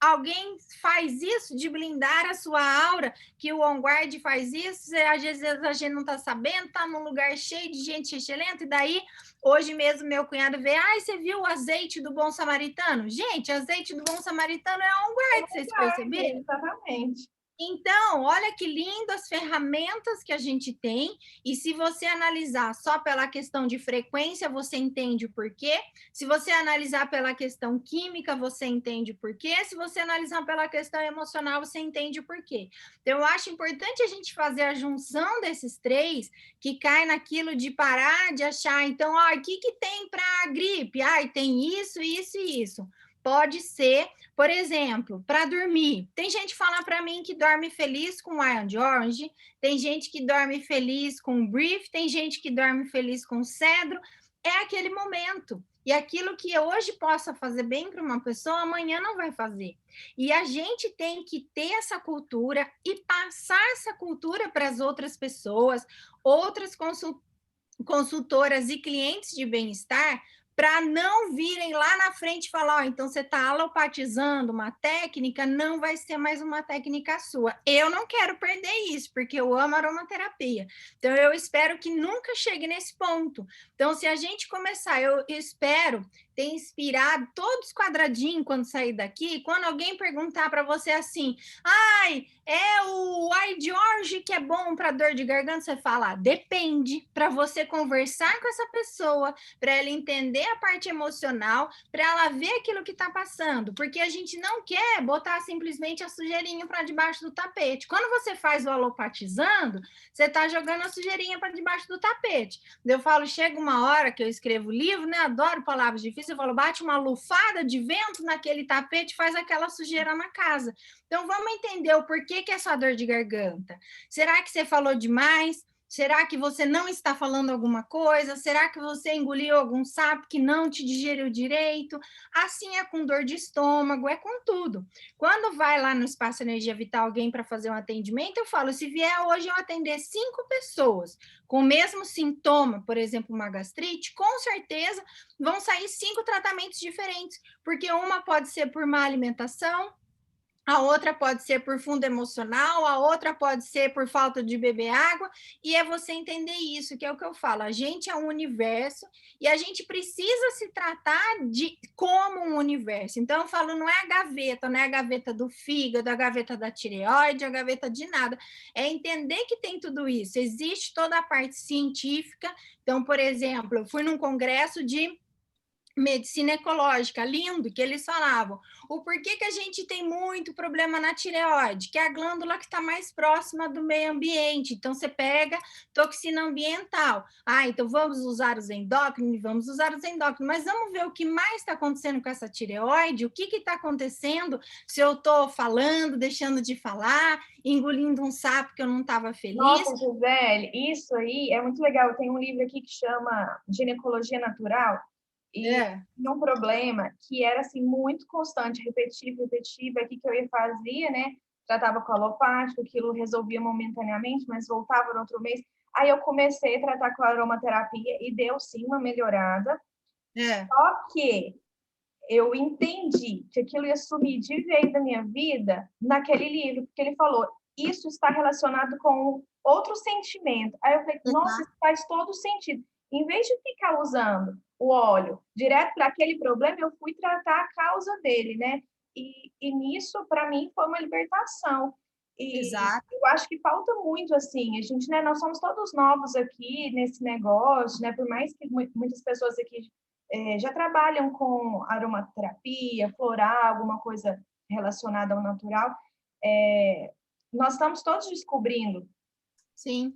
Alguém faz isso de blindar a sua aura, que o OnGuard faz isso, às vezes a gente não está sabendo, está num lugar cheio de gente excelente, e daí, hoje mesmo, meu cunhado vê, você viu o azeite do Bom Samaritano? Gente, azeite do Bom Samaritano é OnGuard, vocês perceberam? Exatamente. Então, olha que lindo as ferramentas que a gente tem, e se você analisar só pela questão de frequência, você entende o porquê. Se você analisar pela questão química, você entende o porquê. Se você analisar pela questão emocional, você entende o porquê. Então, eu acho importante a gente fazer a junção desses três, que cai naquilo de parar de achar, então, o que tem para gripe? Tem isso, isso e isso. Pode ser, por exemplo, para dormir. Tem gente que fala para mim que dorme feliz com Wild Orange, tem gente que dorme feliz com Brief, tem gente que dorme feliz com Cedro. É aquele momento. E aquilo que hoje possa fazer bem para uma pessoa, amanhã não vai fazer. E a gente tem que ter essa cultura e passar essa cultura para as outras pessoas, outras consultoras e clientes de bem-estar, para não virem lá na frente e falar, então você está alopatizando uma técnica, não vai ser mais uma técnica sua. Eu não quero perder isso, porque eu amo aromaterapia. Então, eu espero que nunca chegue nesse ponto. Então, se a gente começar, eu espero ter inspirado todos quadradinhos quando sair daqui, quando alguém perguntar para você assim, é o White George que é bom para dor de garganta, você fala, depende, para você conversar com essa pessoa, para ela entender a parte emocional, para ela ver aquilo que está passando, porque a gente não quer botar simplesmente a sujeirinha para debaixo do tapete. Quando você faz o alopatizando, você está jogando a sujeirinha para debaixo do tapete. Eu falo, chega uma hora que eu escrevo livro, né? Adoro palavras difíceis, eu falo, bate uma lufada de vento naquele tapete, faz aquela sujeira na casa. Então, vamos entender o porquê que é essa dor de garganta. Será que você falou demais? Será que você não está falando alguma coisa? Será que você engoliu algum sapo que não te digeriu direito? Assim é com dor de estômago, é com tudo. Quando vai lá no Espaço Energia Vital alguém para fazer um atendimento, eu falo, se vier hoje eu atender 5 pessoas com o mesmo sintoma, por exemplo, uma gastrite, com certeza vão sair 5 tratamentos diferentes, porque uma pode ser por má alimentação, a outra pode ser por fundo emocional, a outra pode ser por falta de beber água, e é você entender isso, que é o que eu falo, a gente é um universo e a gente precisa se tratar de como um universo. Então, eu falo, não é a gaveta do fígado, a gaveta da tireoide, a gaveta de nada. É entender que tem tudo isso, existe toda a parte científica. Então, por exemplo, eu fui num congresso de medicina ecológica, lindo, que eles falavam. O porquê que a gente tem muito problema na tireoide, que é a glândula que está mais próxima do meio ambiente. Então, você pega toxina ambiental. Então vamos usar os endócrinos, mas vamos ver o que mais está acontecendo com essa tireoide, o que está acontecendo se eu estou falando, deixando de falar, engolindo um sapo que eu não estava feliz. Nossa, Gisele, isso aí é muito legal. Tem um livro aqui que chama Ginecologia Natural, e tinha um problema que era assim muito constante, repetitivo, o que eu fazia, né? tratava com alopático, aquilo resolvia momentaneamente, mas voltava no outro mês. Aí eu comecei a tratar com a aromaterapia e deu sim uma melhorada. É. Só que eu entendi que aquilo ia sumir de vez da minha vida naquele livro, porque ele falou, isso está relacionado com outro sentimento. Aí eu falei, nossa, isso faz todo sentido. Em vez de ficar usando o óleo direto para aquele problema, eu fui tratar a causa dele, né? E nisso, para mim, foi uma libertação. E Exato. eu acho que falta muito, assim, a gente, né, nós somos todos novos aqui nesse negócio, né? Por mais que muitas pessoas aqui já trabalham com aromaterapia, floral, alguma coisa relacionada ao natural, nós estamos todos descobrindo Sim.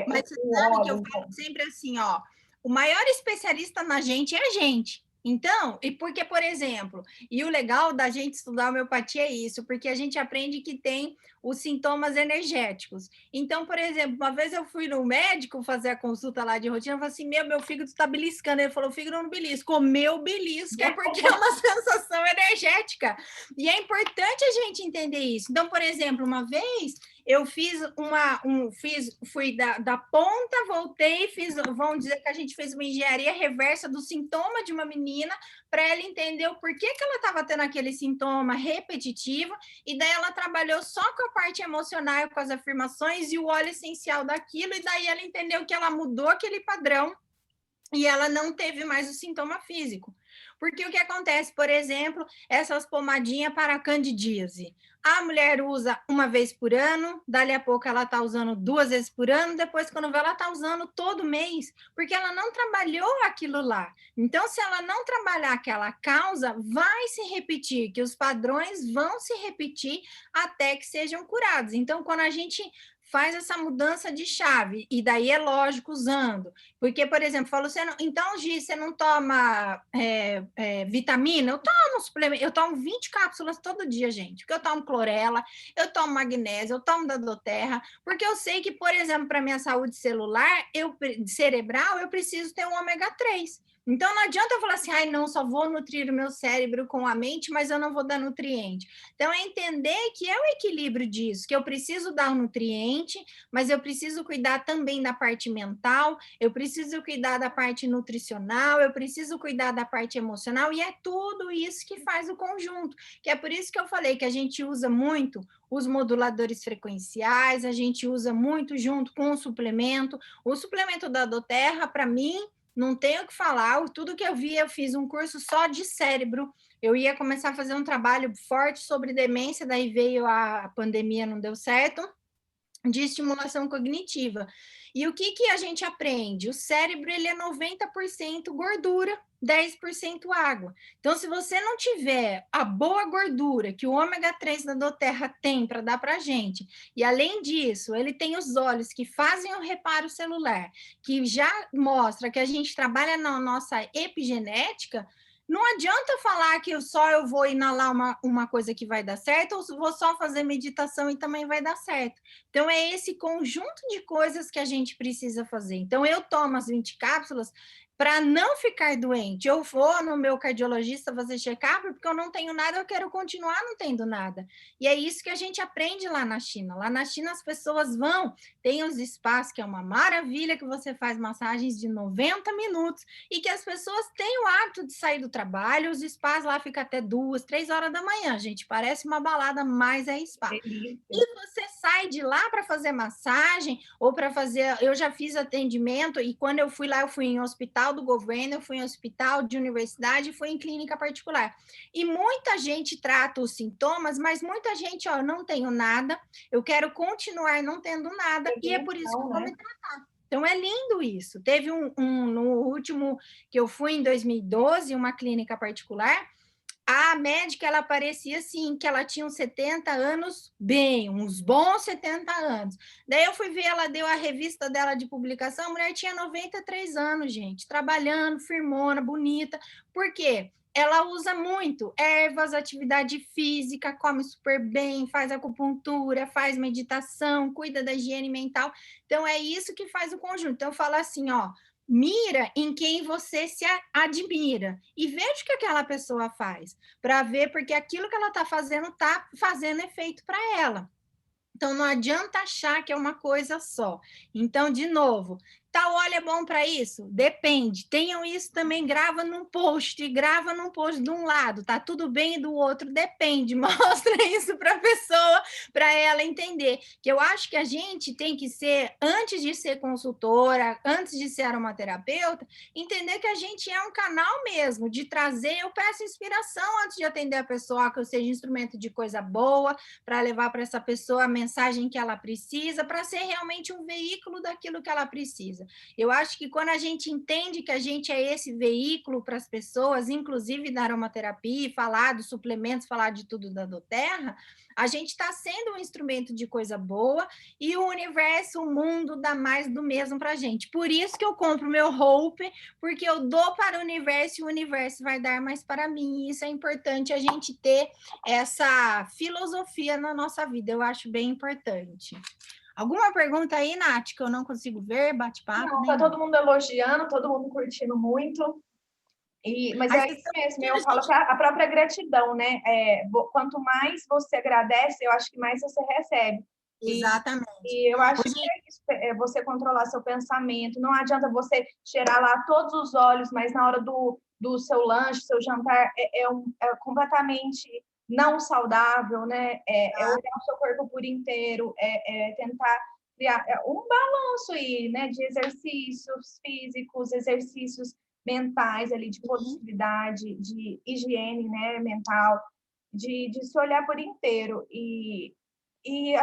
o, Mas você o sabe que eu óleo. falo sempre assim, ó, o maior especialista na gente é a gente. Então, e porque, por exemplo, e o legal da gente estudar homeopatia é isso, porque a gente aprende que tem os sintomas energéticos. Então, por exemplo, uma vez eu fui no médico fazer a consulta lá de rotina, eu falei assim, meu fígado está beliscando. Ele falou, o fígado não belisca, o meu belisca, é porque é uma sensação energética. E é importante a gente entender isso. Então, por exemplo, uma vez eu fiz fui da ponta, voltei, vamos dizer que a gente fez uma engenharia reversa do sintoma de uma menina para ela entender o porquê que ela estava tendo aquele sintoma repetitivo, e daí ela trabalhou só com a parte emocional, com as afirmações e o óleo essencial daquilo, e daí ela entendeu que ela mudou aquele padrão e ela não teve mais o sintoma físico. Porque o que acontece, por exemplo, essas pomadinhas para a candidíase. A mulher usa uma vez por ano, dali a pouco ela está usando 2 vezes por ano, depois, quando vê, ela está usando todo mês, porque ela não trabalhou aquilo lá. Então, se ela não trabalhar aquela causa, vai se repetir, que os padrões vão se repetir até que sejam curados. Então, quando a gente faz essa mudança de chave, e daí é lógico usando, porque, por exemplo, falou, então, Gi, você não toma vitamina? Eu tomo suplemento, eu tomo 20 cápsulas todo dia, gente, porque eu tomo clorela, eu tomo magnésio, eu tomo da Doterra, porque eu sei que, por exemplo, para minha saúde cerebral, eu preciso ter um ômega 3. Então, não adianta eu falar assim, ai, não, só vou nutrir o meu cérebro com a mente, mas eu não vou dar nutriente. Então, é entender que é o equilíbrio disso, que eu preciso dar o nutriente, mas eu preciso cuidar também da parte mental, eu preciso cuidar da parte nutricional, eu preciso cuidar da parte emocional, e é tudo isso que faz o conjunto, que é por isso que eu falei que a gente usa muito os moduladores frequenciais, a gente usa muito junto com o suplemento da Doterra, para mim, não tenho o que falar, tudo que eu vi, eu fiz um curso só de cérebro, eu ia começar a fazer um trabalho forte sobre demência, daí veio a pandemia, não deu certo, de estimulação cognitiva. E o que a gente aprende? O cérebro, ele é 90% gordura, 10% água. Então, se você não tiver a boa gordura que o ômega 3 da Doterra tem para dar para a gente, e além disso, ele tem os óleos que fazem o reparo celular, que já mostra que a gente trabalha na nossa epigenética, não adianta falar que eu vou inalar uma coisa que vai dar certo, ou vou só fazer meditação e também vai dar certo. Então, é esse conjunto de coisas que a gente precisa fazer. Então, eu tomo as 20 cápsulas para não ficar doente. Eu vou no meu cardiologista fazer check-up porque eu não tenho nada, eu quero continuar não tendo nada. E é isso que a gente aprende lá na China. Lá na China, as pessoas vão, tem os spas, que é uma maravilha, que você faz massagens de 90 minutos e que as pessoas têm o hábito de sair do trabalho, os spas lá ficam até 2, 3 horas da manhã, gente. Parece uma balada, mas é spa. Delícia. E você sai de lá para fazer massagem ou para fazer. Eu já fiz atendimento, e quando eu fui lá, eu fui em hospital do governo, eu fui em hospital de universidade, fui em clínica particular. E muita gente trata os sintomas, mas muita gente, ó, não tenho nada, eu quero continuar não tendo nada, e é por isso que eu vou me tratar. Então, é lindo isso. Teve no último que eu fui, em 2012, uma clínica particular, a médica, ela parecia assim, que ela tinha uns 70 anos, bem, uns bons 70 anos. Daí eu fui ver, ela deu a revista dela de publicação, a mulher tinha 93 anos, gente, trabalhando, firmona, bonita. Por quê? Ela usa muito ervas, atividade física, come super bem, faz acupuntura, faz meditação, cuida da higiene mental. Então, é isso que faz o conjunto. Então, eu falo assim, ó, mira em quem você se admira e veja o que aquela pessoa faz, para ver porque aquilo que ela está fazendo efeito para ela. Então, não adianta achar que é uma coisa só. Então, de novo, tal óleo é bom para isso? Depende. Tenham isso também, grava num post de um lado, tá tudo bem, e do outro depende. Mostra isso para a pessoa, para ela entender. Que eu acho que a gente tem que ser, antes de ser consultora, antes de ser aromaterapeuta, entender que a gente é um canal mesmo, de trazer, eu peço inspiração antes de atender a pessoa, que eu seja instrumento de coisa boa, para levar para essa pessoa a mensagem que ela precisa, para ser realmente um veículo daquilo que ela precisa. Eu acho que quando a gente entende que a gente é esse veículo para as pessoas, inclusive da aromaterapia, falar dos suplementos, falar de tudo da doTERRA, a gente está sendo um instrumento de coisa boa e o universo, o mundo dá mais do mesmo para a gente. Por isso que eu compro meu Hope, porque eu dou para o universo e o universo vai dar mais para mim. E isso é importante a gente ter essa filosofia na nossa vida. Eu acho bem importante. Alguma pergunta aí, Nath, que eu não consigo ver? Bate-papo? Não, tá todo mundo elogiando, todo mundo curtindo muito. Mas é isso mesmo, eu falo que a própria gratidão, né? Quanto mais você agradece, eu acho que mais você recebe. Exatamente. E eu acho que é isso, você controlar seu pensamento. Não adianta você cheirar lá todos os olhos, mas na hora do seu lanche, seu jantar, é completamente não saudável, né? É olhar o seu corpo por inteiro, tentar criar um balanço aí, né? De exercícios físicos, exercícios mentais ali, de produtividade, de higiene, né, mental, de se olhar por inteiro.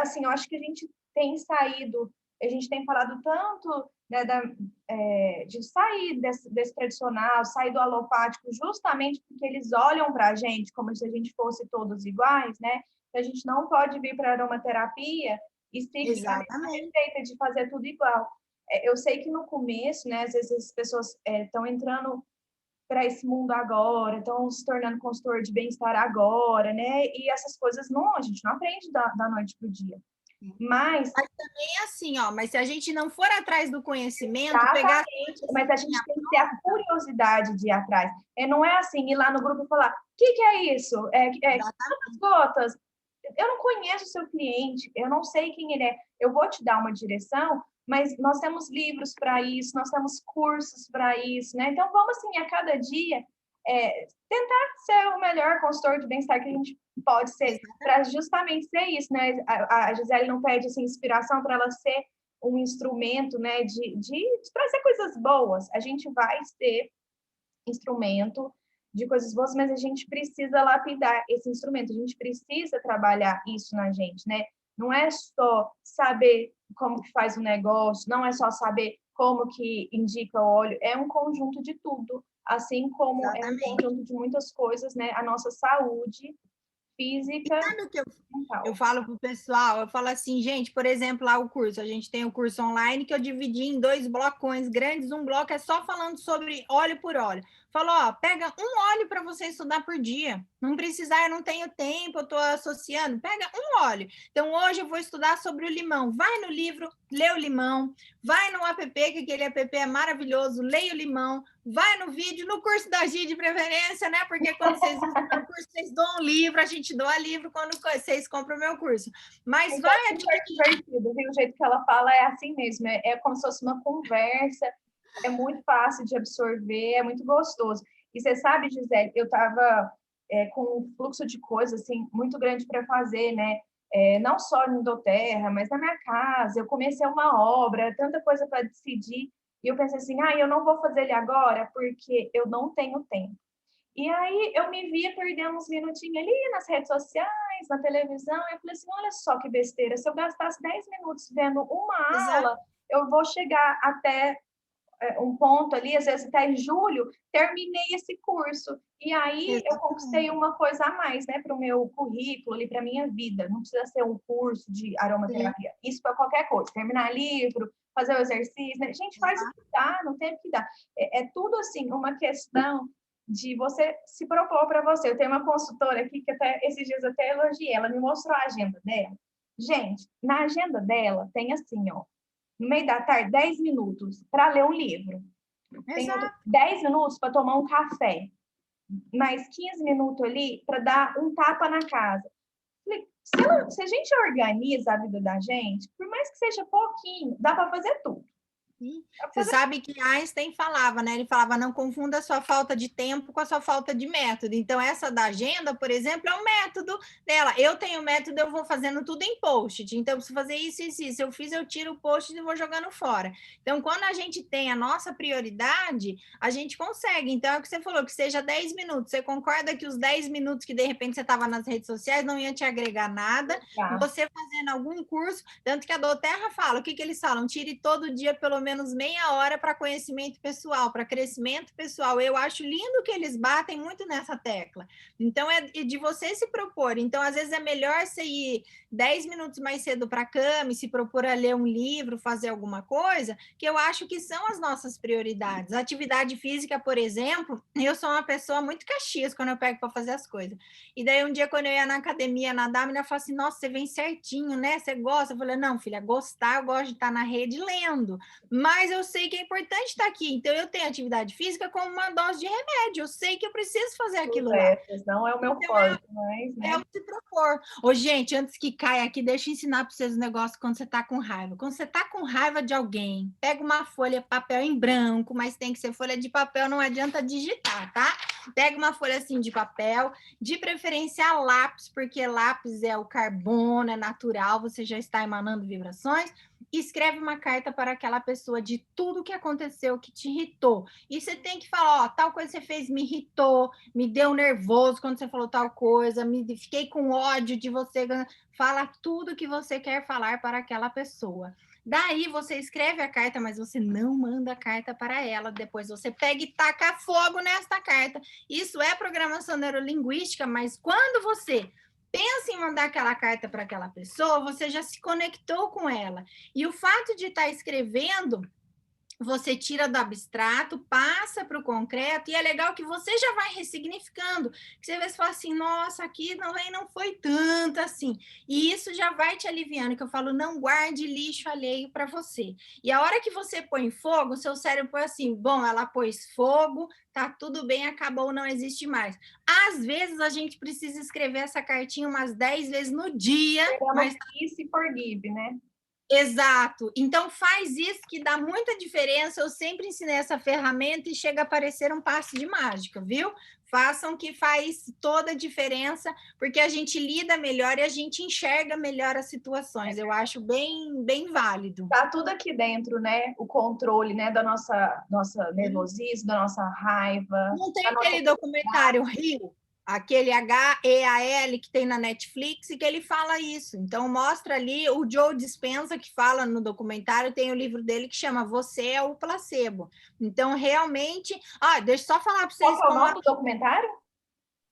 Assim, eu acho que a gente tem saído, a gente tem falado tanto, né, de sair desse tradicional, sair do alopático, justamente porque eles olham para a gente como se a gente fosse todos iguais, né? A gente não pode vir para a aromaterapia e seguir a mesma receita de fazer tudo igual. Eu sei que no começo, né, às vezes as pessoas estão entrando para esse mundo agora, estão se tornando consultor de bem-estar agora, né? E essas coisas não, a gente não aprende da noite para o dia. Mas também é assim, ó, mas se a gente não for atrás do conhecimento, exatamente, mas a gente tem que ter a curiosidade de ir atrás. Não é assim, ir lá no grupo e falar, o que é isso? Quantas gotas? Eu não conheço o seu cliente, eu não sei quem ele é. Eu vou te dar uma direção, mas nós temos livros para isso, nós temos cursos para isso, né? Então, vamos, assim, a cada dia, tentar ser o melhor consultor de bem-estar que a gente pode ser, para justamente ser isso, né? A Gisele não pede, assim, inspiração para ela ser um instrumento, né, de trazer coisas boas. A gente vai ser instrumento de coisas boas, mas a gente precisa lapidar esse instrumento, a gente precisa trabalhar isso na gente, né? Não é só saber como que faz o negócio, não é só saber como que indica o óleo, é um conjunto de tudo, assim como é um conjunto de muitas coisas, né? A nossa saúde física. Sabe o que eu falo para o pessoal? Eu falo assim, gente, por exemplo, lá o curso, a gente tem o curso online que eu dividi em 2 blocões grandes, um bloco é só falando sobre óleo por óleo. Falou, ó, pega um óleo para você estudar por dia. Não precisar, eu não tenho tempo, eu estou associando. Pega um óleo. Então, hoje eu vou estudar sobre o limão. Vai no livro, lê o limão. Vai no app, que aquele app é maravilhoso, leia o limão. Vai no vídeo, no curso da Gi de preferência, né? Porque quando vocês estudam o curso, vocês dão um livro, a gente doa livro quando vocês compram o meu curso. Mas vai adquirir. Divertido, viu? O jeito que ela fala é assim mesmo, é como se fosse uma conversa, é muito fácil de absorver, é muito gostoso. E você sabe, Gisele, eu estava com um fluxo de coisas assim, muito grande para fazer, né? Não só no doTERRA, mas na minha casa. Eu comecei uma obra, tanta coisa para decidir. E eu pensei assim, eu não vou fazer ele agora porque eu não tenho tempo. E aí eu me via perdendo uns minutinhos ali nas redes sociais, na televisão. E eu falei assim, olha só que besteira, se eu gastasse 10 minutos vendo uma aula, eu vou chegar até um ponto ali, às vezes até julho, terminei esse curso. E aí eu conquistei uma coisa a mais, né, para o meu currículo, ali, para a minha vida. Não precisa ser um curso de aromaterapia. Isso para qualquer coisa. Terminar livro, fazer o exercício, né? Gente, faz o que dá, não tem o que dá. É tudo, assim, uma questão de você se propor para você. Eu tenho uma consultora aqui que até esses dias eu até elogiei, ela me mostrou a agenda dela. Gente, na agenda dela tem assim, ó, no meio da tarde, 10 minutos para ler um livro. Tenho Exato. 10 minutos para tomar um café, mais 15 minutos ali para dar um tapa na casa. Se a gente organiza a vida da gente, por mais que seja pouquinho, dá para fazer tudo. Você sabe que Einstein falava, né? Ele falava, não confunda a sua falta de tempo com a sua falta de método. Então, essa da agenda, por exemplo, é um método dela. Eu tenho método, eu vou fazendo tudo em post-it. Então, eu preciso fazer isso, isso, isso. Eu fiz, eu tiro o post-it e vou jogando fora. Então, quando a gente tem a nossa prioridade, a gente consegue. Então, é o que você falou, que seja 10 minutos. Você concorda que os 10 minutos que, de repente, você estava nas redes sociais não ia te agregar nada? Tá. Você fazendo algum curso, tanto que a Doterra fala, o que eles falam? Tire todo dia pelo menos meia hora para conhecimento pessoal, para crescimento pessoal. Eu acho lindo que eles batem muito nessa tecla. Então, é de você se propor. Então, às vezes, é melhor você ir 10 minutos mais cedo para a cama e se propor a ler um livro, fazer alguma coisa, que eu acho que são as nossas prioridades. Atividade física, por exemplo, eu sou uma pessoa muito caxias quando eu pego para fazer as coisas. E daí, um dia, quando eu ia na academia nadar, a menina falou assim, nossa, você vem certinho, né? Você gosta? Eu falei, não, filha, gostar, eu gosto de estar na rede lendo. Mas eu sei que é importante estar aqui. Então, eu tenho atividade física como uma dose de remédio. Eu sei que eu preciso fazer aquilo lá. Não é o meu Então, forte, mas, é né? o se propor. Ô, gente, antes que caia aqui, deixa eu ensinar para vocês um negócio quando você está com raiva. Quando você está com raiva de alguém, pega uma folha de papel em branco, mas tem que ser folha de papel, não adianta digitar, tá? Pega uma folha assim de papel, de preferência lápis, porque lápis é o carbono, é natural, você já está emanando vibrações. Escreve uma carta para aquela pessoa de tudo que aconteceu que te irritou. E você tem que falar, ó, tal coisa que você fez me irritou, me deu nervoso quando você falou tal coisa, fiquei com ódio de você. Fala tudo que você quer falar para aquela pessoa. Daí você escreve a carta, mas você não manda a carta para ela. Depois você pega e taca fogo nesta carta. Isso é programação neurolinguística, mas quando você pensa em mandar aquela carta para aquela pessoa, você já se conectou com ela. E o fato de estar escrevendo, você tira do abstrato, passa para o concreto, e é legal que você já vai ressignificando. Você vai falar assim, nossa, aqui não foi tanto assim. E isso já vai te aliviando, que eu falo, não guarde lixo alheio para você. E a hora que você põe fogo, seu cérebro põe assim, bom, ela pôs fogo, tá tudo bem, acabou, não existe mais. Às vezes a gente precisa escrever essa cartinha umas 10 vezes no dia, mas Peace e forgive, né? exato. Então faz isso que dá muita diferença. Eu sempre ensinei essa ferramenta e chega a parecer um passe de mágica, viu? Façam que faz toda a diferença, porque a gente lida melhor e a gente enxerga melhor as situações. Eu acho bem válido. Tá tudo aqui dentro, né? O controle, né, da nossa nervosismo, da nossa raiva. Não tem da nossa... aquele documentário Rio, aquele HEAL que tem na Netflix, e que ele fala isso. Então, mostra ali o Joe Dispenza, que fala no documentário, tem o livro dele que chama Você é o Placebo. Então, realmente... deixa eu só falar para vocês Qual que é o nome do documentário?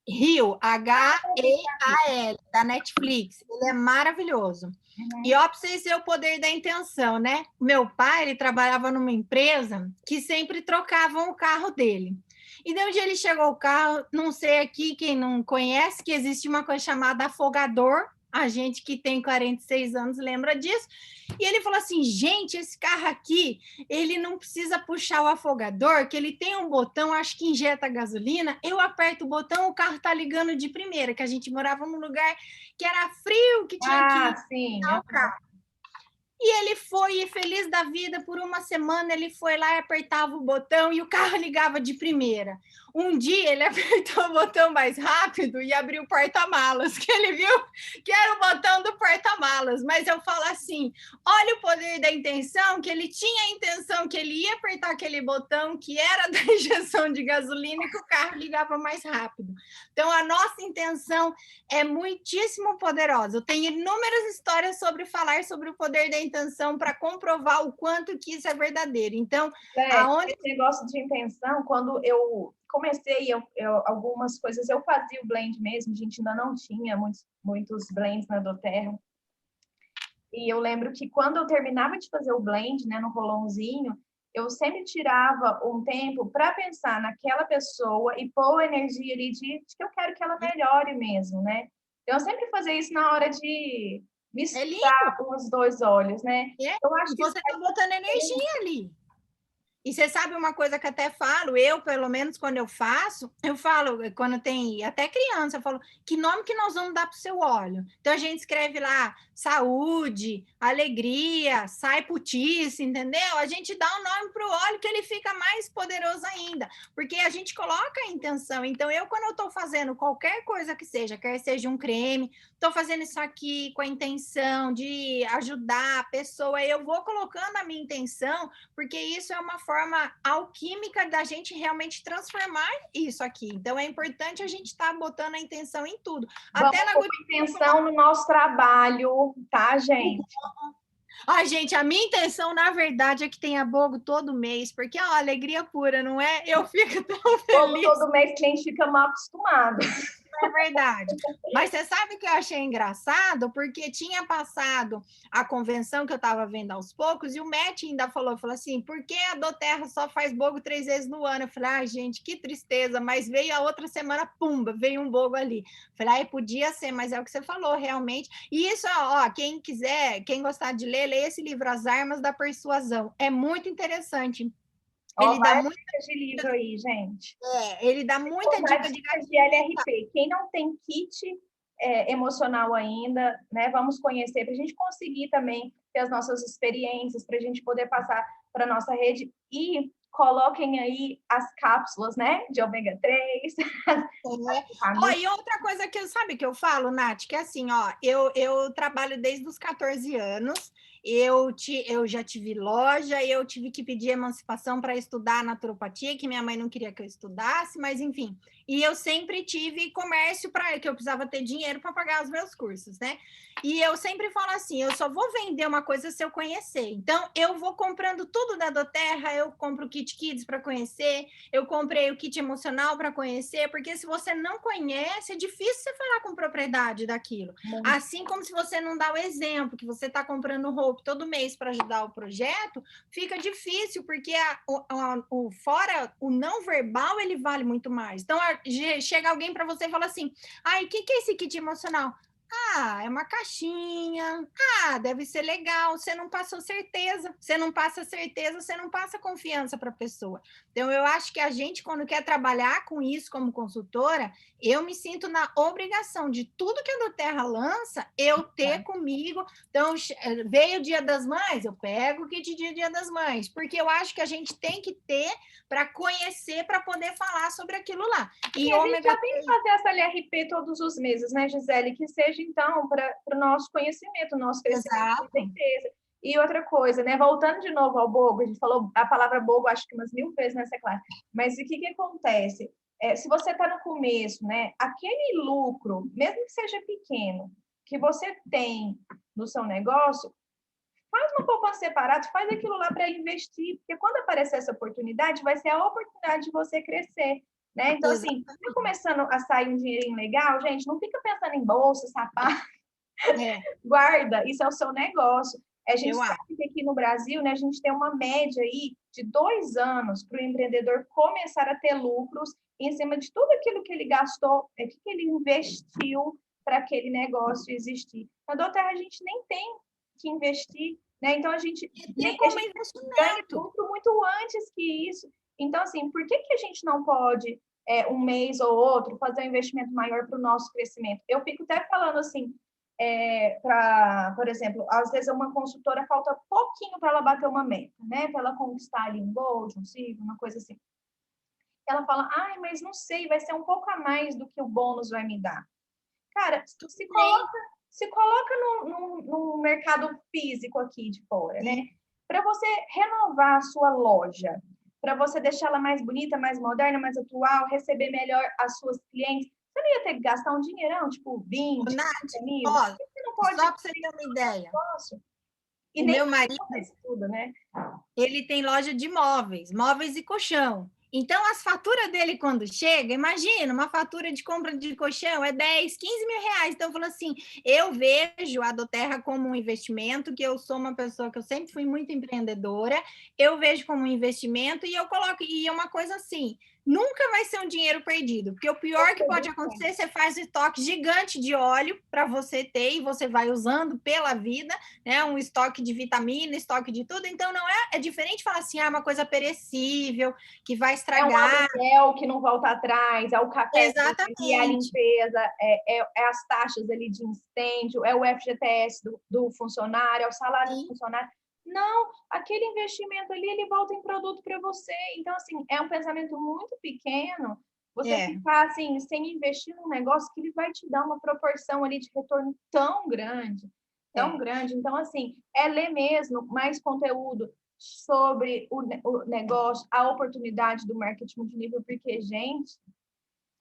Rio, HEAL, da Netflix. Ele é maravilhoso. E ó, para vocês verem o poder da intenção, né? Meu pai, ele trabalhava numa empresa que sempre trocavam o carro dele. E de onde ele chegou o carro, não sei aqui, quem não conhece, que existe uma coisa chamada afogador. A gente que tem 46 anos lembra disso. E ele falou assim, gente, esse carro aqui, ele não precisa puxar o afogador, que ele tem um botão, acho que injeta gasolina, eu aperto o botão, o carro tá ligando de primeira, que a gente morava num lugar que era frio, que tinha que sim. ligar o carro. E ele foi feliz da vida, por uma semana ele foi lá e apertava o botão e o carro ligava de primeira. Um dia ele apertou o botão mais rápido e abriu o porta-malas, que ele viu que era o botão do porta-malas. Mas eu falo assim, olha o poder da intenção, que ele tinha a intenção que ele ia apertar aquele botão que era da injeção de gasolina e que o carro ligava mais rápido. Então a nossa intenção é muitíssimo poderosa. Eu tenho inúmeras histórias sobre falar sobre o poder da intenção para comprovar o quanto que isso é verdadeiro. Então, esse negócio de intenção, quando eu comecei, algumas coisas eu fazia o blend mesmo, a gente ainda não tinha muitos blends na Doterra. E eu lembro que quando eu terminava de fazer o blend, né, no rolãozinho, eu sempre tirava um tempo para pensar naquela pessoa e pôr energia ali de que eu quero que ela melhore mesmo, né? Eu sempre fazia isso na hora de misturar os dois olhos, né? Eu acho que você está botando energia ali. E você sabe uma coisa que até falo, eu, pelo menos, quando eu falo, quando tem até criança, eu falo, que nome que nós vamos dar para o seu óleo? Então, a gente escreve lá, saúde, alegria, sai putice, entendeu? A gente dá um nome para o óleo que ele fica mais poderoso ainda, porque a gente coloca a intenção. Então, eu, quando eu estou fazendo qualquer coisa que seja, quer seja um creme, estou fazendo isso aqui com a intenção de ajudar a pessoa, eu vou colocando a minha intenção, porque isso é uma forma alquímica da gente realmente transformar isso aqui. Então, é importante a gente estar botando a intenção em tudo. Vamos Até na pôr intenção no nosso trabalho, tá, gente? Ai, gente, a minha intenção, na verdade, é que tenha bogo todo mês, porque é uma alegria pura, não é? Eu fico tão feliz. Todo mês que a gente fica mal acostumado. É verdade. Mas você sabe que eu achei engraçado? Porque tinha passado a convenção que eu estava vendo aos poucos, e o Matt ainda falou assim, por que a Doterra só faz bogo 3 vezes no ano? Eu falei, ai, gente, que tristeza, mas veio a outra semana, pumba, veio um bogo ali. Eu falei, ai, podia ser, mas é o que você falou, realmente. E isso, ó, quem quiser, quem gostar de ler, leia esse livro, As Armas da Persuasão. É muito interessante. Ele dá várias muita dicas de livro aí, gente. ele dá muita dica de dicas de LRP. Quem não tem kit emocional ainda, né? Vamos conhecer para a gente conseguir também ter as nossas experiências, para a gente poder passar para a nossa rede e coloquem aí as cápsulas, né? De ômega 3. E outra coisa que sabe que eu falo, Nath, que é assim, ó, eu trabalho desde os 14 anos, eu já tive loja, eu tive que pedir emancipação para estudar naturopatia, que minha mãe não queria que eu estudasse, mas enfim. E eu sempre tive comércio para que eu precisava ter dinheiro para pagar os meus cursos, né? E eu sempre falo assim, eu só vou vender uma coisa se eu conhecer. Então, eu vou comprando tudo da Doterra, eu compro o Kit Kids para conhecer, eu comprei o kit emocional para conhecer, porque se você não conhece, é difícil você falar com propriedade daquilo. Assim como se você não dá o exemplo, que você está comprando roupa todo mês para ajudar o projeto, fica difícil, porque fora o não verbal, ele vale muito mais. Então, chega alguém para você e fala assim, ai, o que é esse kit emocional? Ah, é uma caixinha. Ah, deve ser legal. Você não passou certeza. Você não passa certeza, você não passa confiança para a pessoa. Então, eu acho que a gente, quando quer trabalhar com isso como consultora, eu me sinto na obrigação de tudo que a Doterra lança, eu ter comigo. Então, veio o Dia das Mães, eu pego o kit de Dia das Mães, porque eu acho que a gente tem que ter para conhecer, para poder falar sobre aquilo lá. E a gente já tem que fazer essa LRP todos os meses, né, Gisele? Que seja, então, para o nosso conhecimento, o nosso crescimento da empresa. E outra coisa, né? Voltando de novo ao bogo, a gente falou a palavra bogo acho que umas 1000 vezes nessa classe, mas o que acontece? Se você está no começo, né? Aquele lucro, mesmo que seja pequeno, que você tem no seu negócio, faz uma poupança separada, faz aquilo lá para investir, porque quando aparecer essa oportunidade, vai ser a oportunidade de você crescer. Né? Então, assim, tá começando a sair um dinheirinho legal, gente, não fica pensando em bolsa, sapato, guarda, isso é o seu negócio. A gente sabe que aqui no Brasil, né, a gente tem uma média aí de 2 anos para o empreendedor começar a ter lucros em cima de tudo aquilo que ele gastou, que ele investiu para aquele negócio existir. Na Doterra, a gente nem tem que investir, né? Então, a gente ganha lucro muito antes que isso. Então, assim, por que a gente não pode, um mês ou outro, fazer um investimento maior para o nosso crescimento? Eu fico até falando assim, por exemplo, às vezes uma consultora falta pouquinho para ela bater uma meta, né? Para ela conquistar ali um Gold, um Silver, uma coisa assim. Ela fala, ai, mas não sei, vai ser um pouco a mais do que o bônus vai me dar. Cara, se coloca no mercado físico aqui de fora, né? Para você renovar a sua loja, para você deixar ela mais bonita, mais moderna, mais atual, receber melhor as suas clientes, você não ia ter que gastar um dinheirão, tipo 20, Nath, mil. Você não pode só para você ter uma ideia. E o meu marido, tudo, né? Ele tem loja de móveis e colchão. Então, as faturas dele, quando chega, imagina, uma fatura de compra de colchão é 10, 15 mil reais. Então, eu falo assim, eu vejo a Doterra como um investimento, que eu sou uma pessoa que eu sempre fui muito empreendedora, eu vejo como um investimento e eu coloco, e é uma coisa assim, nunca vai ser um dinheiro perdido, porque o pior que pode acontecer, você faz um estoque gigante de óleo para você ter e você vai usando pela vida, né? Um estoque de vitamina, estoque de tudo. Então, não é diferente falar assim, uma coisa perecível, que vai É um estragar. aluguel que não volta atrás, é o café e a Exatamente. limpeza, é as taxas ali de incêndio, é o FGTS do funcionário, é o salário do Sim. funcionário. Não, aquele investimento ali, ele volta em produto para você. Então, assim, é um pensamento muito pequeno você ficar, assim, sem investir num negócio que ele vai te dar uma proporção ali de retorno tão grande, tão grande. Então, assim, é ler mesmo mais conteúdo sobre o negócio, a oportunidade do marketing multinível, porque, gente,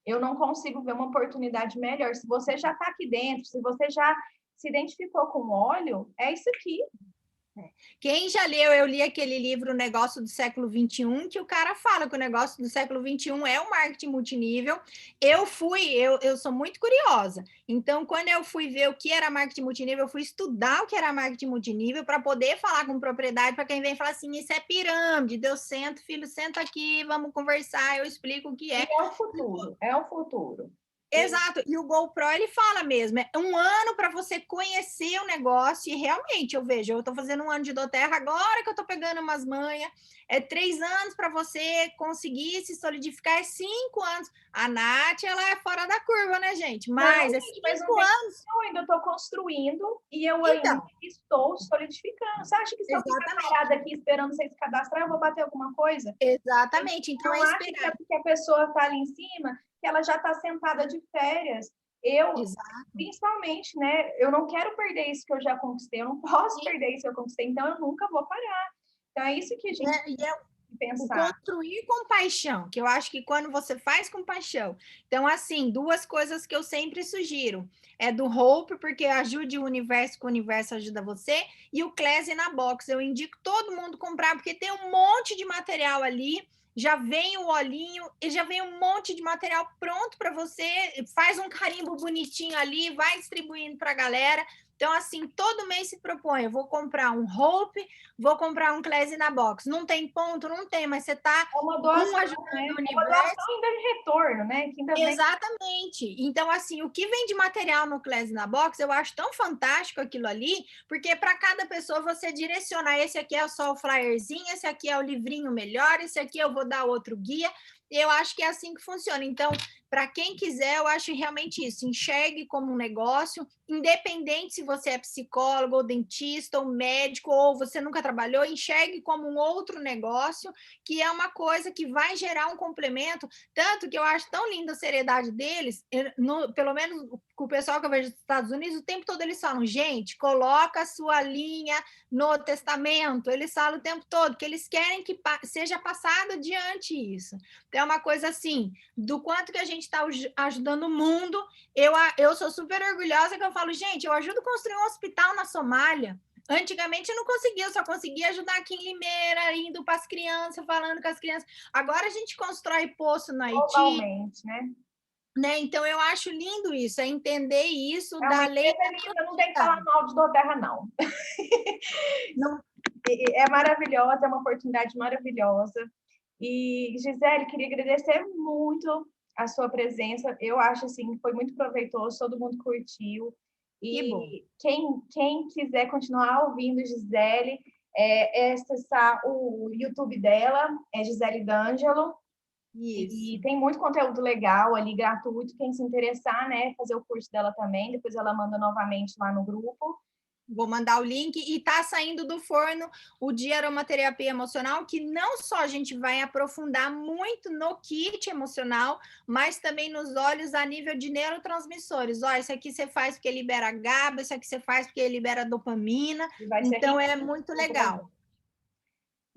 eu não consigo ver uma oportunidade melhor. Se você já está aqui dentro, se você já se identificou com óleo, é isso aqui. Quem já leu, eu li aquele livro O Negócio do Século XXI, que o cara fala que o negócio do século XXI é o marketing multinível. Eu sou muito curiosa. Então, quando eu fui ver o que era marketing multinível, eu fui estudar o que era marketing multinível para poder falar com propriedade, para quem vem falar assim, isso é pirâmide, deu sento, filho, senta aqui, vamos conversar, eu explico o que E é. é o futuro, é o futuro. Exato, e o GoPro ele fala mesmo, é um ano para você conhecer o negócio, e realmente eu vejo, eu estou fazendo um ano de doTERRA agora que eu estou pegando umas manhas, 3 anos para você conseguir se solidificar, 5 anos. A Nath, ela é fora da curva, né, gente? Não, Mas é gente, mas não 5 tem. anos. Eu ainda estou construindo e eu ainda Então, estou solidificando. Você acha que se eu ficar exatamente, parada aqui esperando vocês se cadastrar, eu vou bater alguma coisa? exatamente. Então Não é acho que é esperar. porque a pessoa está ali em cima, que ela já está sentada de férias. Eu, Exato. principalmente, né? Eu não quero perder isso que eu já conquistei, eu não posso perder isso que eu conquistei, então eu nunca vou parar. Então é isso que a gente E é tem que o pensar. construir com paixão, que eu acho que quando você faz com paixão. Então, assim, duas coisas que eu sempre sugiro. É do Hope, porque ajude o universo, que o universo ajuda você, e o Classy na Box. Eu indico todo mundo comprar, porque tem um monte de material ali, já vem o olhinho e já vem um monte de material pronto para você, faz um carimbo bonitinho ali, vai distribuindo para a galera. Então, assim, todo mês se propõe, eu vou comprar um Hope, vou comprar um Classy na Box. Não tem ponto? Não tem, mas você está É uma doação, né? ajudando o É uma universo. doação ainda de retorno, né? Que ainda vem. Exatamente. Então, assim, o que vem de material no Classy na Box, eu acho tão fantástico aquilo ali, porque para cada pessoa você direciona, esse aqui é só o flyerzinho, esse aqui é o livrinho melhor, esse aqui eu vou dar outro guia. Eu acho que é assim que funciona. Então, para quem quiser, eu acho realmente isso. Enxergue como um negócio, independente se você é psicólogo, ou dentista, ou médico, ou você nunca trabalhou, enxergue como um outro negócio, que é uma coisa que vai gerar um complemento. Tanto que eu acho tão linda a seriedade deles, pelo menos com o pessoal que eu vejo dos Estados Unidos, o tempo todo eles falam, gente, coloca a sua linha no testamento. Eles falam o tempo todo que eles querem que seja passado adiante isso. Então, é uma coisa assim, do quanto que a gente está ajudando o mundo. Eu sou super orgulhosa que eu falo, gente, eu ajudo a construir um hospital na Somália. Antigamente eu não conseguia, eu só conseguia ajudar aqui em Limeira, indo para as crianças, falando com as crianças. Agora a gente constrói poço no Haiti, Globalmente, né? né? Então eu acho lindo isso, é entender isso É uma da lei empresa da linda, não tem que falar produtividade. mal de doTERRA, não. Não, É maravilhosa, é uma oportunidade maravilhosa. E, Gisele, queria agradecer muito a sua presença. Eu acho assim que foi muito proveitoso, todo mundo curtiu. que bom. E quem quiser continuar ouvindo Gisele, é acessar o YouTube dela, é Gisele D'Angelo. Isso. E tem muito conteúdo legal ali, gratuito. Quem se interessar, né, fazer o curso dela também. Depois ela manda novamente lá no grupo. Vou mandar o link e tá saindo do forno o dia aromaterapia emocional, que não só a gente vai aprofundar muito no kit emocional, mas também nos olhos a nível de neurotransmissores. Ó, esse aqui você faz porque libera GABA, esse aqui você faz porque libera dopamina. E vai ser Então rico é em muito tudo pra legal. gente.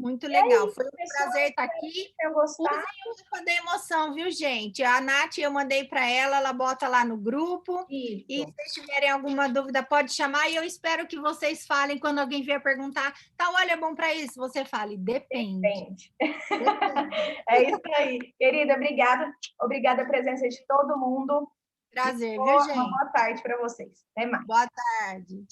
Muito E é legal. isso, Foi um pessoal. prazer estar Espero que aqui. tenham gostado. Usem o Mapa da Emoção, viu, gente? A Nath, eu mandei para ela bota lá no grupo. E se Isso. vocês tiverem alguma dúvida, pode chamar. E eu espero que vocês falem quando alguém vier perguntar, tal óleo é bom para isso? Você fale, depende. Depende. Depende. É isso aí. Querida, obrigada. Obrigada a presença de todo mundo. E Prazer, viu, uma gente? boa tarde para vocês. Até mais. Boa tarde.